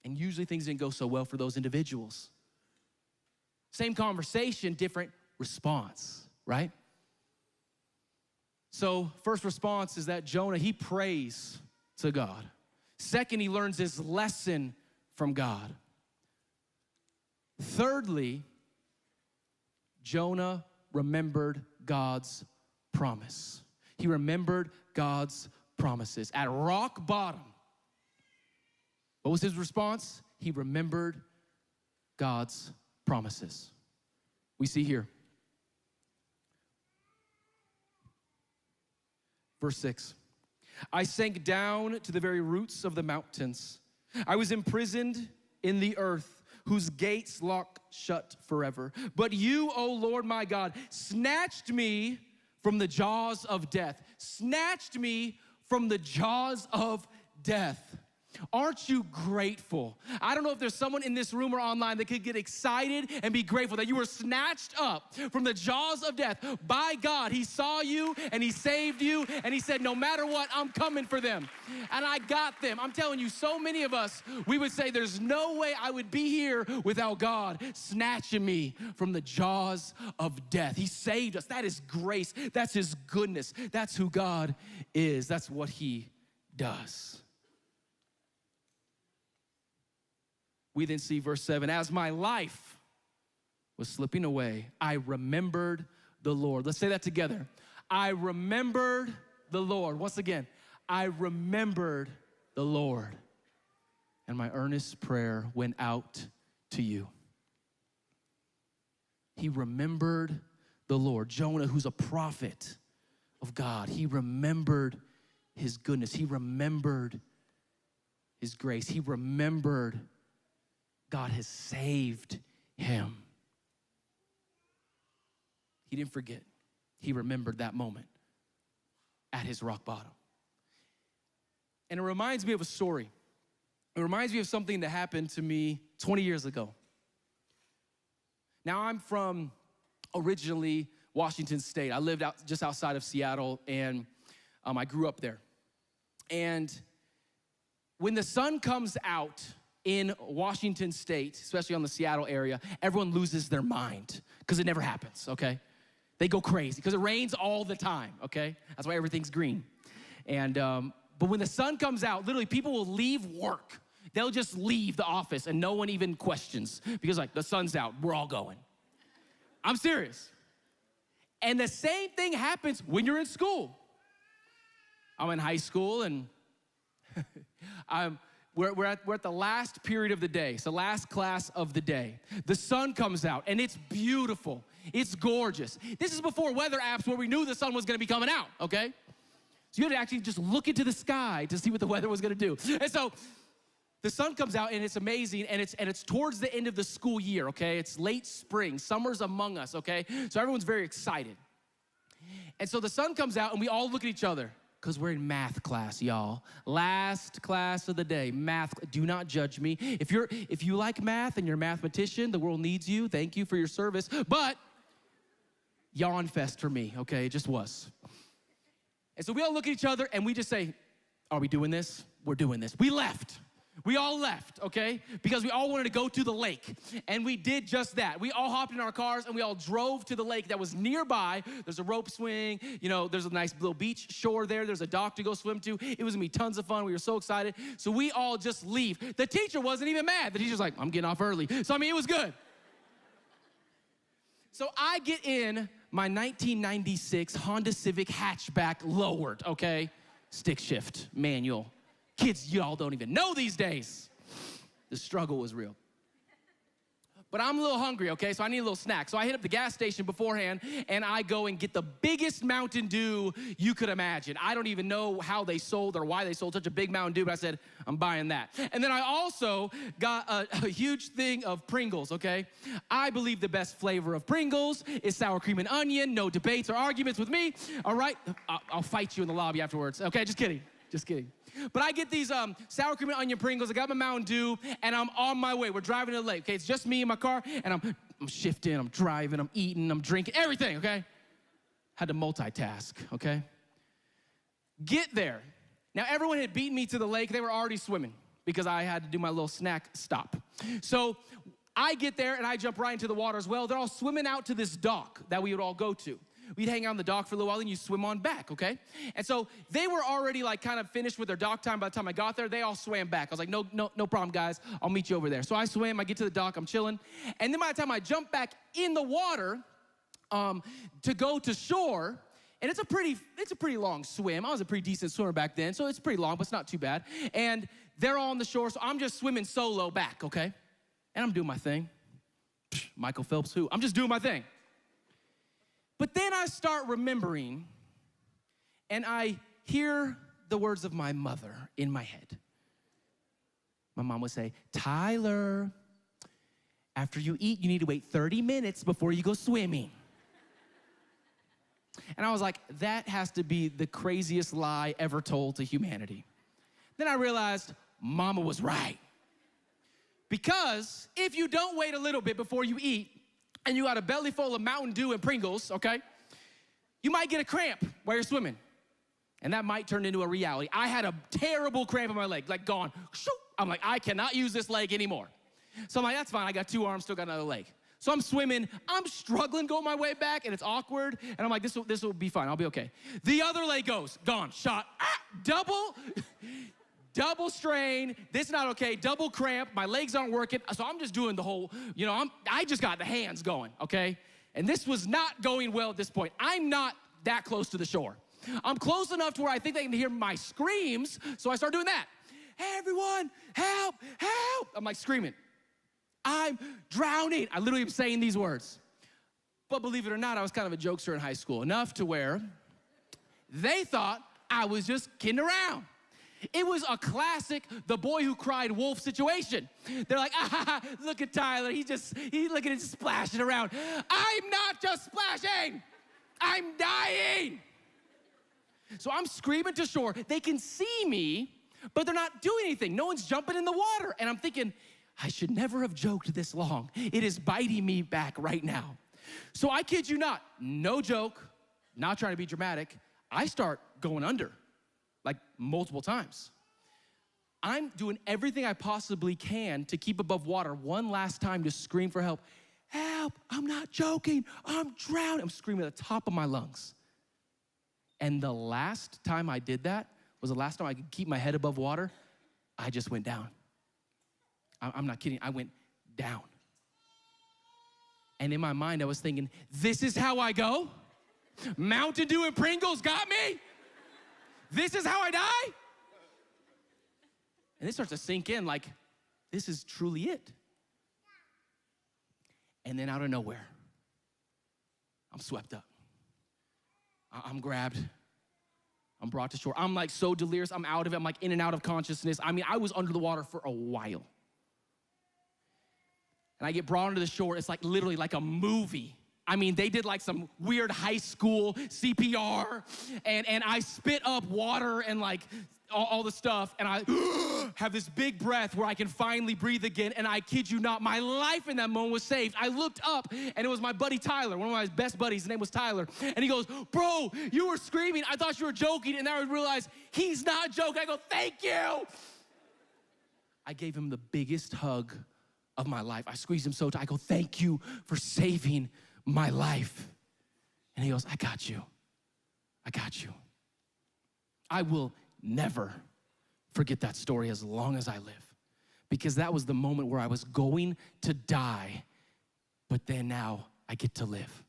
And usually things didn't go so well for those individuals. Same conversation, different response, right? So first response is that Jonah, he prays to God. Second, he learns his lesson from God. Thirdly, Jonah remembered God's promise. He remembered God's promises. At rock bottom, what was his response? He remembered God's promises. We see here. Verse 6, I sank down to the very roots of the mountains. I was imprisoned in the earth, whose gates lock shut forever. But you, O Lord my God, snatched me from the jaws of death. Snatched me from the jaws of death. Aren't you grateful? I don't know if there's someone in this room or online that could get excited and be grateful that you were snatched up from the jaws of death by God. He saw you and he saved you and he said, no matter what, I'm coming for them. And I got them. I'm telling you, so many of us, we would say there's no way I would be here without God snatching me from the jaws of death. He saved us. That is grace. That's his goodness. That's who God is. That's what he does. We then see verse 7, as my life was slipping away, I remembered the Lord. Let's say that together. I remembered the Lord. Once again, I remembered the Lord. And my earnest prayer went out to you. He remembered the Lord. Jonah, who's a prophet of God, he remembered his goodness. He remembered his grace. He remembered God has saved him. He didn't forget. He remembered that moment at his rock bottom. And it reminds me of a story. It reminds me of something that happened to me 20 years ago. Now, I'm from originally Washington State. I lived just outside of Seattle, and I grew up there. And when the sun comes out in Washington State, especially on the Seattle area, everyone loses their mind because it never happens, okay? They go crazy because it rains all the time, okay? That's why everything's green. And but when the sun comes out, literally people will leave work. They'll just leave the office and no one even questions because like the sun's out, we're all going. I'm serious. And the same thing happens when you're in school. I'm in high school and We're at the last period of the day. It's the last class of the day. The sun comes out, and it's beautiful. It's gorgeous. This is before weather apps where we knew the sun was going to be coming out, okay? So you had to actually just look into the sky to see what the weather was going to do. And so the sun comes out, and it's amazing, and it's towards the end of the school year, okay? It's late spring. Summer's among us, okay? So everyone's very excited. And so the sun comes out, and we all look at each other. Because we're in math class, y'all. Last class of the day, math. Do not judge me. If you like math and you're a mathematician, the world needs you. Thank you for your service. But yawn fest for me, okay? It just was. And so we all look at each other and we just say, are we doing this? We're doing this. We left. We all left, okay? Because we all wanted to go to the lake. And we did just that. We all hopped in our cars and we all drove to the lake that was nearby. There's a rope swing, you know, there's a nice little beach shore there. There's a dock to go swim to. It was gonna be tons of fun. We were so excited. So we all just leave. The teacher wasn't even mad. The teacher's like, I'm getting off early. So I mean, it was good. So I get in my 1996 Honda Civic hatchback lowered, okay? Stick shift, manual. Kids, y'all don't even know these days. The struggle was real. But I'm a little hungry, okay? So I need a little snack. So I hit up the gas station beforehand, and I go and get the biggest Mountain Dew you could imagine. I don't even know how they sold or why they sold such a big Mountain Dew, but I said, I'm buying that. And then I also got a huge thing of Pringles, okay? I believe the best flavor of Pringles is sour cream and onion. No debates or arguments with me, all right? I'll fight you in the lobby afterwards, okay? Just kidding, just kidding. But I get these sour cream and onion Pringles. I got my Mountain Dew, and I'm on my way. We're driving to the lake, okay? It's just me in my car, and I'm shifting, I'm driving, I'm eating, I'm drinking, everything, okay? Had to multitask, okay? Get there. Now, everyone had beaten me to the lake. They were already swimming because I had to do my little snack stop. So I get there, and I jump right into the water as well. They're all swimming out to this dock that we would all go to. We'd hang out on the dock for a little while, and you swim on back, okay? And so they were already like kind of finished with their dock time. By the time I got there, they all swam back. I was like, no problem, guys. I'll meet you over there. So I swim, I get to the dock, I'm chilling. And then by the time I jump back in the water to go to shore, and it's a pretty long swim. I was a pretty decent swimmer back then, so it's pretty long, but it's not too bad. And they're all on the shore, so I'm just swimming solo back, okay? And I'm doing my thing. Michael Phelps, who? I'm just doing my thing. But then I start remembering, and I hear the words of my mother in my head. My mom would say, Tyler, after you eat, you need to wait 30 minutes before you go swimming. And I was like, that has to be the craziest lie ever told to humanity. Then I realized Mama was right. Because if you don't wait a little bit before you eat, and you got a belly full of Mountain Dew and Pringles, okay, you might get a cramp while you're swimming. And that might turn into a reality. I had a terrible cramp in my leg, like gone. Shoot. I'm like, I cannot use this leg anymore. So I'm like, that's fine. I got 2 arms, still got another leg. So I'm swimming. I'm struggling going my way back, and it's awkward. And I'm like, this will be fine. I'll be okay. The other leg goes, gone, shot, double strain, this is not okay, double cramp, my legs aren't working, so I'm just doing the whole, you know, I just got the hands going, okay? And this was not going well at this point. I'm not that close to the shore. I'm close enough to where I think they can hear my screams, so I start doing that. Hey, everyone, help, help. I'm like screaming. I'm drowning. I literally am saying these words. But believe it or not, I was kind of a jokester in high school, enough to where they thought I was just kidding around. It was a classic, the boy who cried wolf situation. They're like, look at Tyler, he's looking at splashing around. I'm not just splashing, I'm dying. So I'm screaming to shore. They can see me, but they're not doing anything. No one's jumping in the water. And I'm thinking, I should never have joked this long. It is biting me back right now. So I kid you not, no joke, not trying to be dramatic, I start going under. Like multiple times. I'm doing everything I possibly can to keep above water one last time to scream for help. Help, I'm not joking, I'm drowning. I'm screaming at the top of my lungs. And the last time I did that was the last time I could keep my head above water. I just went down. I'm not kidding, I went down. And in my mind, I was thinking, this is how I go? Mountain Dew and Pringles got me? This is how I die? And it starts to sink in like, this is truly it. And then out of nowhere, I'm swept up. I'm grabbed. I'm brought to shore. I'm like so delirious, I'm out of it. I'm like in and out of consciousness. I mean, I was under the water for a while. And I get brought onto the shore. It's like literally like a movie. I mean, they did like some weird high school CPR, and I spit up water and like all the stuff, and I have this big breath where I can finally breathe again, and I kid you not, my life in that moment was saved. I looked up, and it was my buddy Tyler, one of my best buddies. His name was Tyler, and he goes, bro, you were screaming. I thought you were joking, and then I realized he's not joking. I go, thank you. I gave him the biggest hug of my life. I squeezed him so tight. I go, thank you for saving my life. And he goes, I got you. I got you. I will never forget that story as long as I live, because that was the moment where I was going to die, but then now I get to live.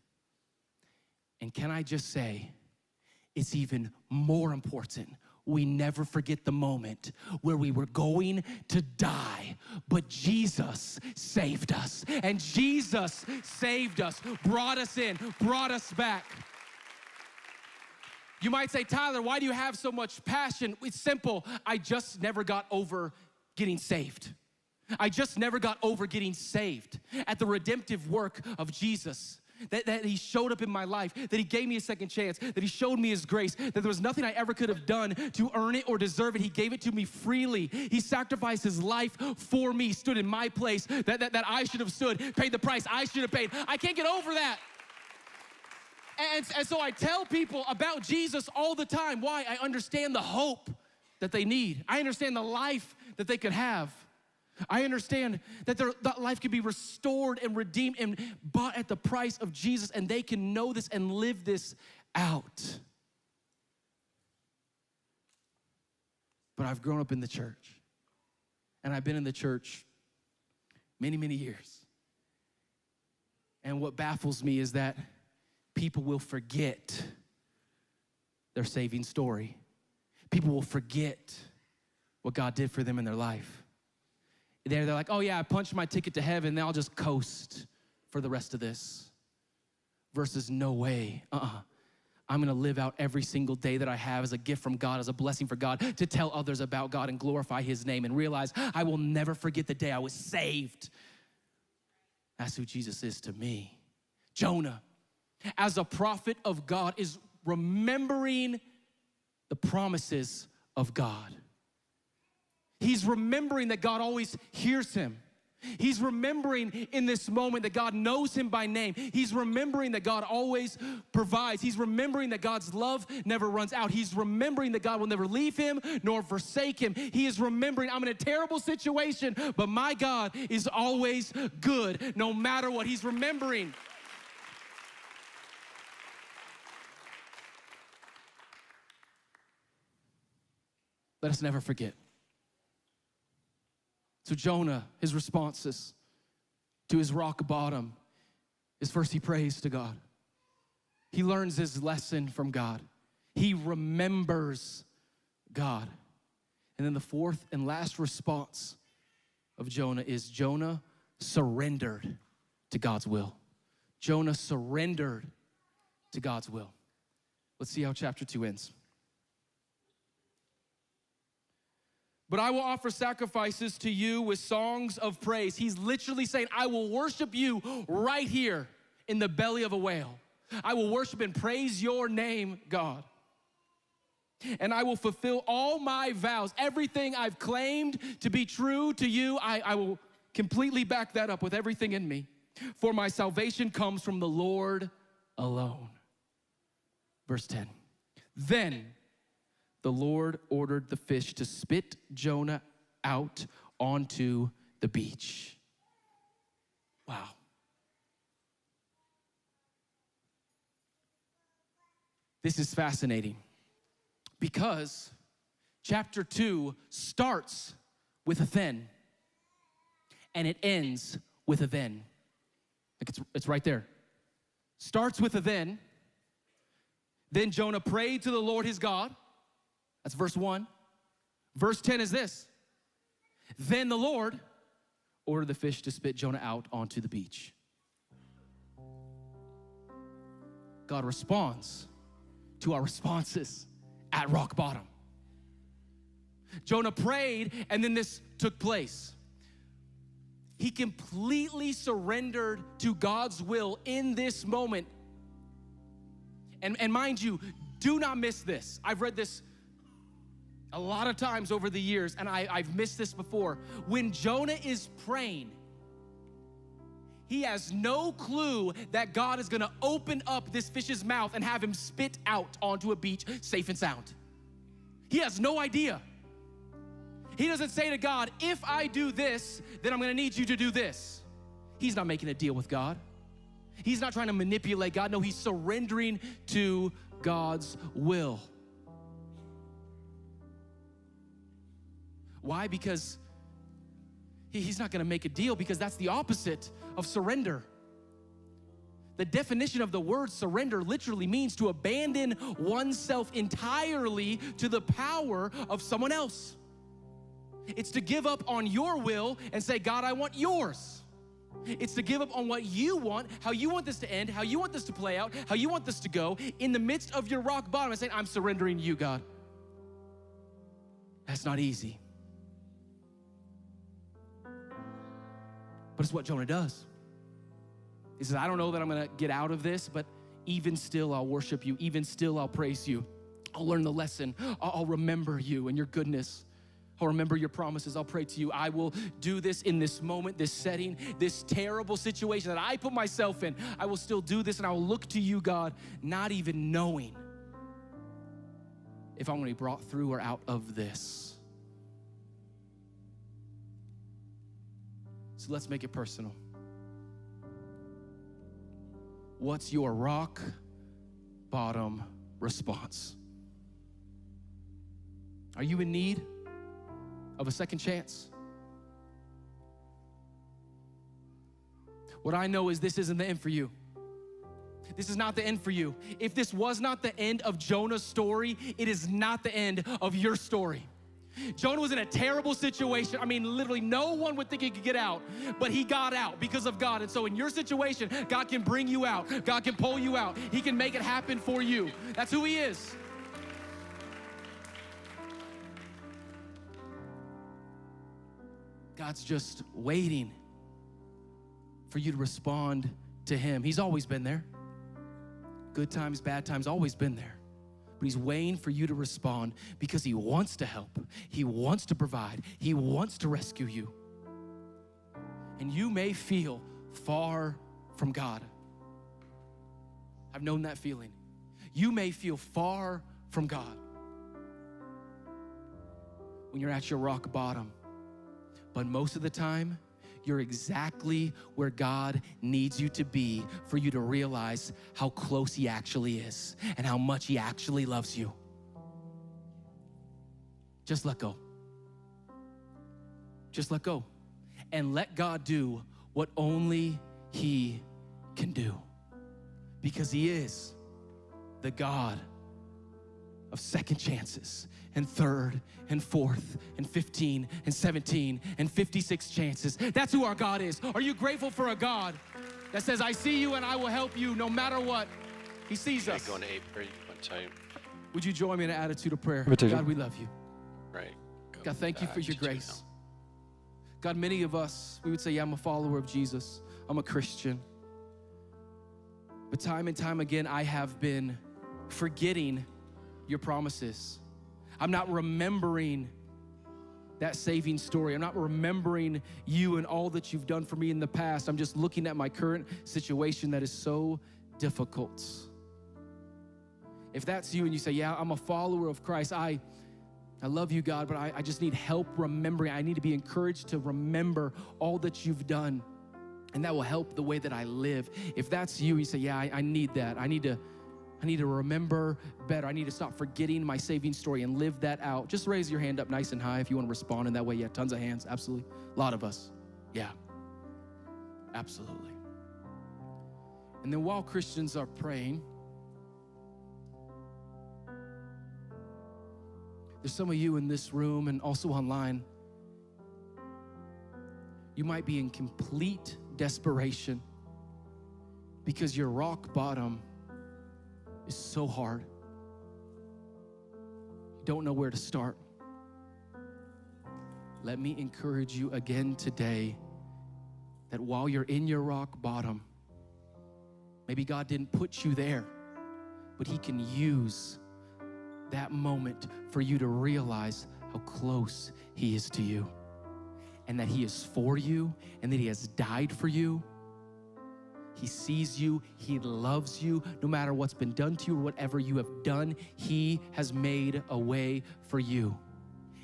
And can I just say, it's even more important we never forget the moment where we were going to die, but Jesus saved us. And Jesus saved us, brought us in, brought us back. You might say, Tyler, why do you have so much passion? It's simple. I just never got over getting saved. I just never got over getting saved at the redemptive work of Jesus. That he showed up in my life, that he gave me a second chance, that he showed me his grace, that there was nothing I ever could have done to earn it or deserve it. He gave it to me freely. He sacrificed his life for me, stood in my place, that I should have stood, paid the price I should have paid. I can't get over that. And so I tell people about Jesus all the time. Why? I understand the hope that they need. I understand the life that they could have. I understand that their life can be restored and redeemed and bought at the price of Jesus, and they can know this and live this out. But I've grown up in the church, and I've been in the church many, many years. And what baffles me is that people will forget their saving story. People will forget what God did for them in their life. They're like, oh yeah, I punched my ticket to heaven, then I'll just coast for the rest of this. Versus no way, I'm gonna live out every single day that I have as a gift from God, as a blessing for God, to tell others about God and glorify his name and realize I will never forget the day I was saved. That's who Jesus is to me. Jonah, as a prophet of God, is remembering the promises of God. He's remembering that God always hears him. He's remembering in this moment that God knows him by name. He's remembering that God always provides. He's remembering that God's love never runs out. He's remembering that God will never leave him nor forsake him. He is remembering, I'm in a terrible situation, but my God is always good no matter what. He's remembering. Let us never forget. So Jonah, his responses to his rock bottom is first he prays to God. He learns his lesson from God. He remembers God. And then the fourth and last response of Jonah is Jonah surrendered to God's will. Jonah surrendered to God's will. Let's see how chapter 2 ends. But I will offer sacrifices to you with songs of praise. He's literally saying, I will worship you right here in the belly of a whale. I will worship and praise your name, God. And I will fulfill all my vows. Everything I've claimed to be true to you, I will completely back that up with everything in me. For my salvation comes from the Lord alone. Verse 10. Then the Lord ordered the fish to spit Jonah out onto the beach. Wow. This is fascinating because chapter 2 starts with a then and it ends with a then. Like it's right there. Starts with a then. Then Jonah prayed to the Lord his God. That's verse 1. Verse 10 is this. Then the Lord ordered the fish to spit Jonah out onto the beach. God responds to our responses at rock bottom. Jonah prayed, and then this took place. He completely surrendered to God's will in this moment. And mind you, do not miss this. I've read this a lot of times over the years, and I've missed this before. When Jonah is praying, he has no clue that God is gonna open up this fish's mouth and have him spit out onto a beach safe and sound. He has no idea. He doesn't say to God, if I do this, then I'm gonna need you to do this. He's not making a deal with God. He's not trying to manipulate God. No, he's surrendering to God's will. Why? Because he's not gonna make a deal, because that's the opposite of surrender. The definition of the word surrender literally means to abandon oneself entirely to the power of someone else. It's to give up on your will and say, God, I want yours. It's to give up on what you want, how you want this to end, how you want this to play out, how you want this to go, in the midst of your rock bottom and saying, I'm surrendering to you, God. That's not easy. But it's what Jonah does. He says, I don't know that I'm gonna get out of this, but even still I'll worship you. Even still I'll praise you. I'll learn the lesson. I'll remember you and your goodness. I'll remember your promises. I'll pray to you. I will do this in this moment, this setting, this terrible situation that I put myself in. I will still do this, and I will look to you, God, not even knowing if I'm gonna be brought through or out of this. So let's make it personal. What's your rock bottom response? Are you in need of a second chance? What I know is this isn't the end for you. This is not the end for you. If this was not the end of Jonah's story, it is not the end of your story. Jonah was in a terrible situation. I mean, literally no one would think he could get out, but he got out because of God. And so in your situation, God can bring you out. God can pull you out. He can make it happen for you. That's who he is. God's just waiting for you to respond to him. He's always been there. Good times, bad times, always been there. But he's waiting for you to respond because he wants to help. He wants to provide. He wants to rescue you. And you may feel far from God. I've known that feeling. You may feel far from God when you're at your rock bottom. But most of the time, you're exactly where God needs you to be for you to realize how close he actually is and how much he actually loves you. Just let go. Just let go. And let God do what only he can do. Because he is the God of second chances and third and fourth and 15 and 17 and 56 chances. That's who our God is. Are you grateful for a God that says, I see you and I will help you no matter what? He sees us. Going to 8 prayer, you want to tell you. Would you join me in an attitude of prayer? Invitation. God, we love you. Right. God, thank you for your grace. God, many of us, we would say, yeah, I'm a follower of Jesus. I'm a Christian. But time and time again, I have been forgetting your promises. I'm not remembering that saving story. I'm not remembering you and all that you've done for me in the past. I'm just looking at my current situation that is so difficult. If that's you and you say, yeah, I'm a follower of Christ, I love you, God, but I just need help remembering. I need to be encouraged to remember all that you've done, and that will help the way that I live. If that's you, you say, yeah, I need that. I need to remember better. I need to stop forgetting my saving story and live that out. Just raise your hand up nice and high if you want to respond in that way. Yeah, tons of hands, absolutely. A lot of us, yeah, absolutely. And then while Christians are praying, there's some of you in this room and also online. You might be in complete desperation because your rock bottom is so hard. You don't know where to start. Let me encourage you again today that while you're in your rock bottom, maybe God didn't put you there, but he can use that moment for you to realize how close he is to you, and that he is for you, and that he has died for you. He sees you, he loves you, no matter what's been done to you or whatever you have done, he has made a way for you.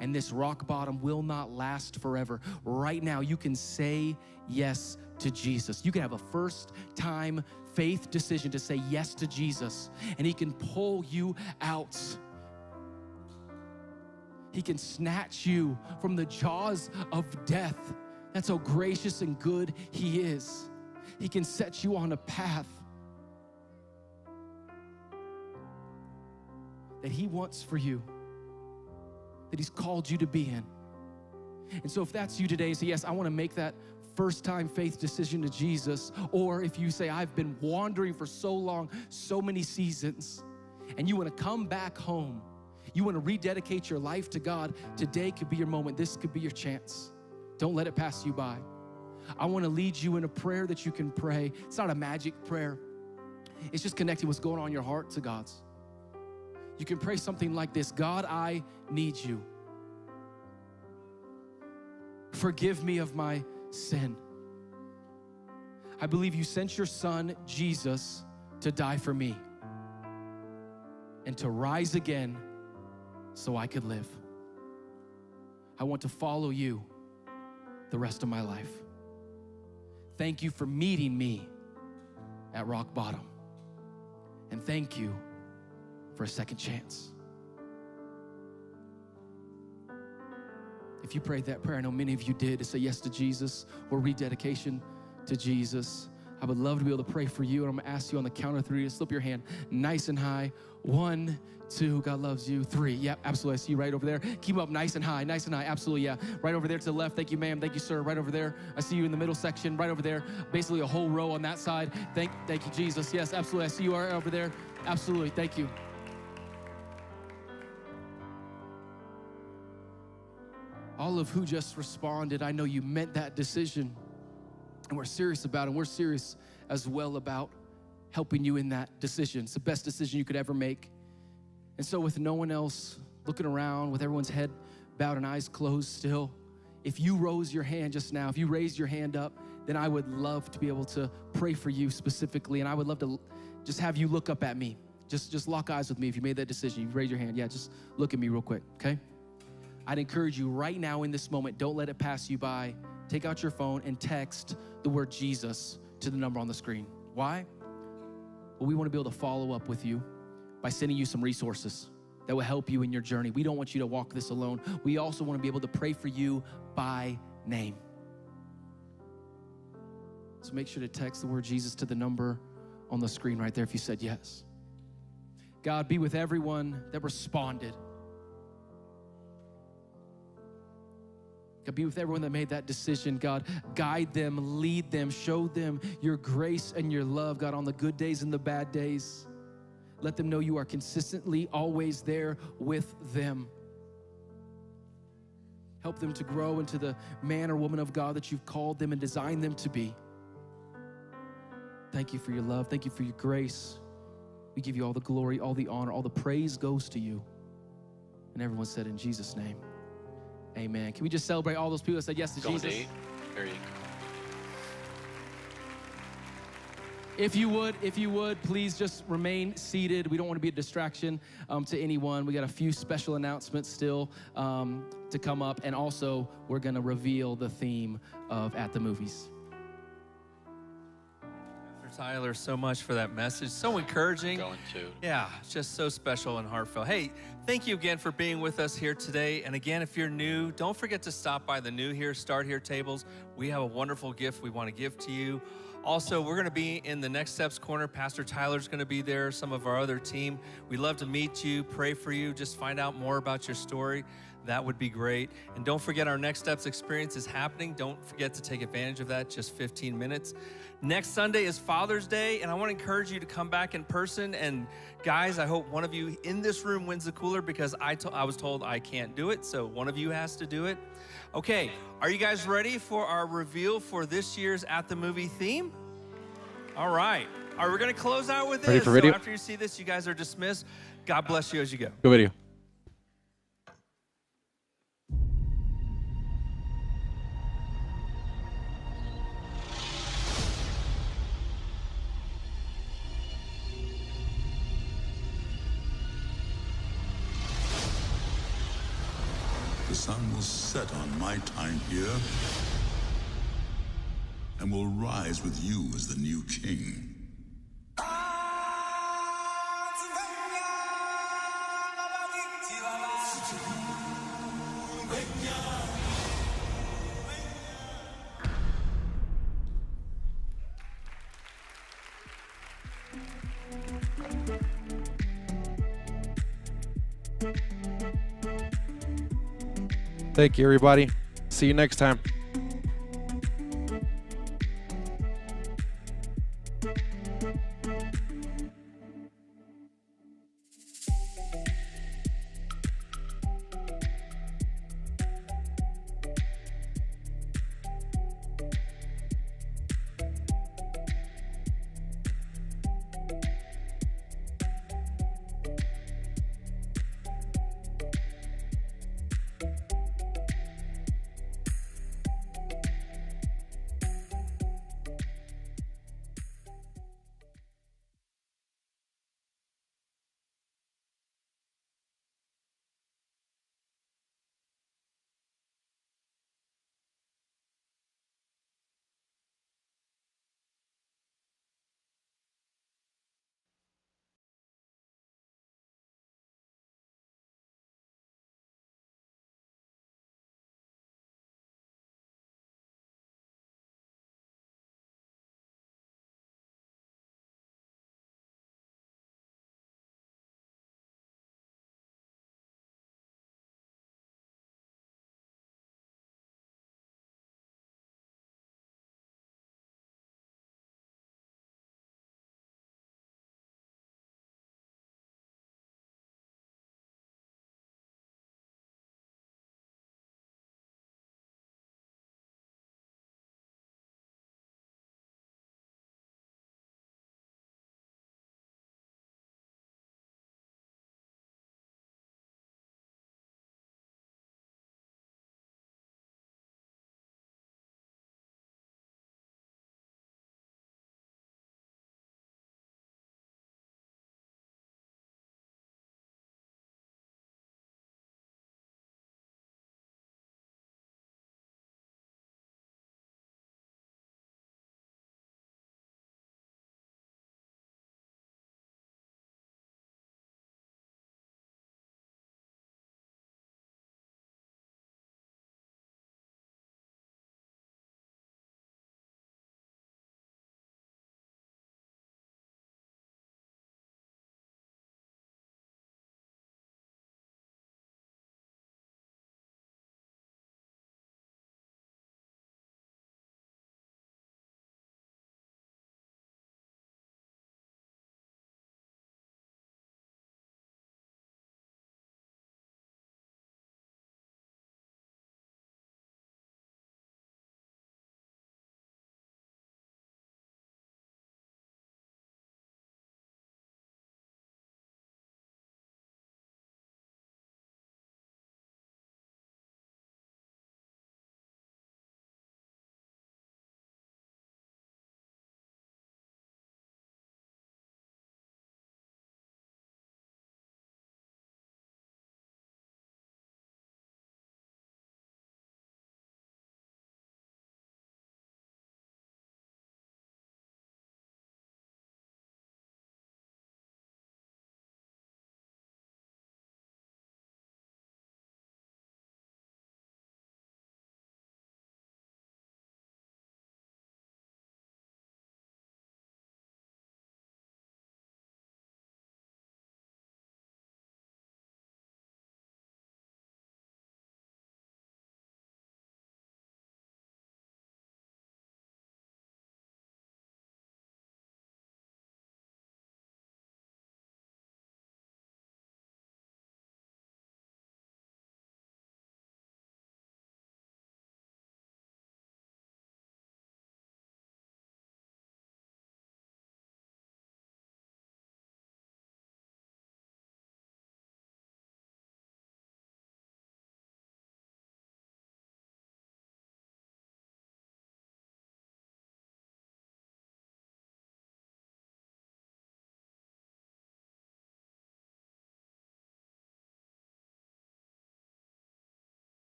and this rock bottom will not last forever. Right now, you can say yes to Jesus. You can have a first-time faith decision to say yes to Jesus, and he can pull you out. He can snatch you from the jaws of death. That's how gracious and good he is. He can set you on a path that he wants for you, that he's called you to be in. And so if that's you today, say, yes, I want to make that first-time faith decision to Jesus. Or if you say, I've been wandering for so long, so many seasons, and you want to come back home, you want to rededicate your life to God, today could be your moment. This could be your chance. Don't let it pass you by. I want to lead you in a prayer that you can pray. It's not a magic prayer. It's just connecting what's going on in your heart to God's. You can pray something like this: God, I need you. Forgive me of my sin. I believe you sent your son, Jesus, to die for me and to rise again so I could live. I want to follow you the rest of my life. Thank you for meeting me at rock bottom. And thank you for a second chance. If you prayed that prayer, I know many of you did, to say yes to Jesus or rededication to Jesus, I would love to be able to pray for you. And I'm gonna ask you on the count of 3 to slip your hand nice and high. 1, 2, God loves you. 3, yep, absolutely. I see you right over there. Keep them up nice and high, absolutely, yeah. Right over there to the left. Thank you, ma'am. Thank you, sir. Right over there. I see you in the middle section, right over there. Basically a whole row on that side. Thank you, Jesus. Yes, absolutely. I see you right over there. Absolutely. Thank you. All of who just responded, I know you meant that decision. And we're serious about it. And we're serious as well about helping you in that decision. It's the best decision you could ever make. And so with no one else looking around, with everyone's head bowed and eyes closed still, if you rose your hand just now, if you raised your hand up, then I would love to be able to pray for you specifically. And I would love to just have you look up at me. Just lock eyes with me if you made that decision. You raise your hand. Yeah, just look at me real quick, okay? I'd encourage you right now in this moment, don't let it pass you by. Take out your phone and text the word Jesus to the number on the screen. Why? Well, we want to be able to follow up with you by sending you some resources that will help you in your journey. We don't want you to walk this alone. We also want to be able to pray for you by name. So make sure to text the word Jesus to the number on the screen right there if you said yes. God, be with everyone that responded. God, be with everyone that made that decision. God, guide them, lead them, show them your grace and your love, God, on the good days and the bad days. Let them know you are consistently always there with them. Help them to grow into the man or woman of God that you've called them and designed them to be. Thank you for your love. Thank you for your grace. We give you all the glory, all the honor, all the praise goes to you. And everyone said in Jesus' name, amen. Can we just celebrate all those people that said yes to Jesus? There you go. If you would, please just remain seated. We don't want to be a distraction to anyone. We got a few special announcements still to come up. And also, we're going to reveal the theme of At the Movies. Pastor Tyler, so much for that message. So encouraging. Going to. Yeah, just so special and heartfelt. Hey, thank you again for being with us here today. And again, if you're new, don't forget to stop by the New Here, Start Here tables. We have a wonderful gift we want to give to you. Also, we're going to be in the Next Steps corner. Pastor Tyler's going to be there, some of our other team. We'd love to meet you, pray for you, just find out more about your story. That would be great. And don't forget, our Next Steps experience is happening. Don't forget to take advantage of that, just 15 minutes. Next Sunday is Father's Day, and I want to encourage you to come back in person. And guys, I hope one of you in this room wins the cooler, because I was told I can't do it, so one of you has to do it. Okay, are you guys ready for our reveal for this year's At the Movie theme? All right. All right, we're going to close out with this. Ready for video? So after you see this, you guys are dismissed. God bless you as you go. Go video. sun will set on my time here and will rise with you as the new king. Thank you, everybody. See you next time.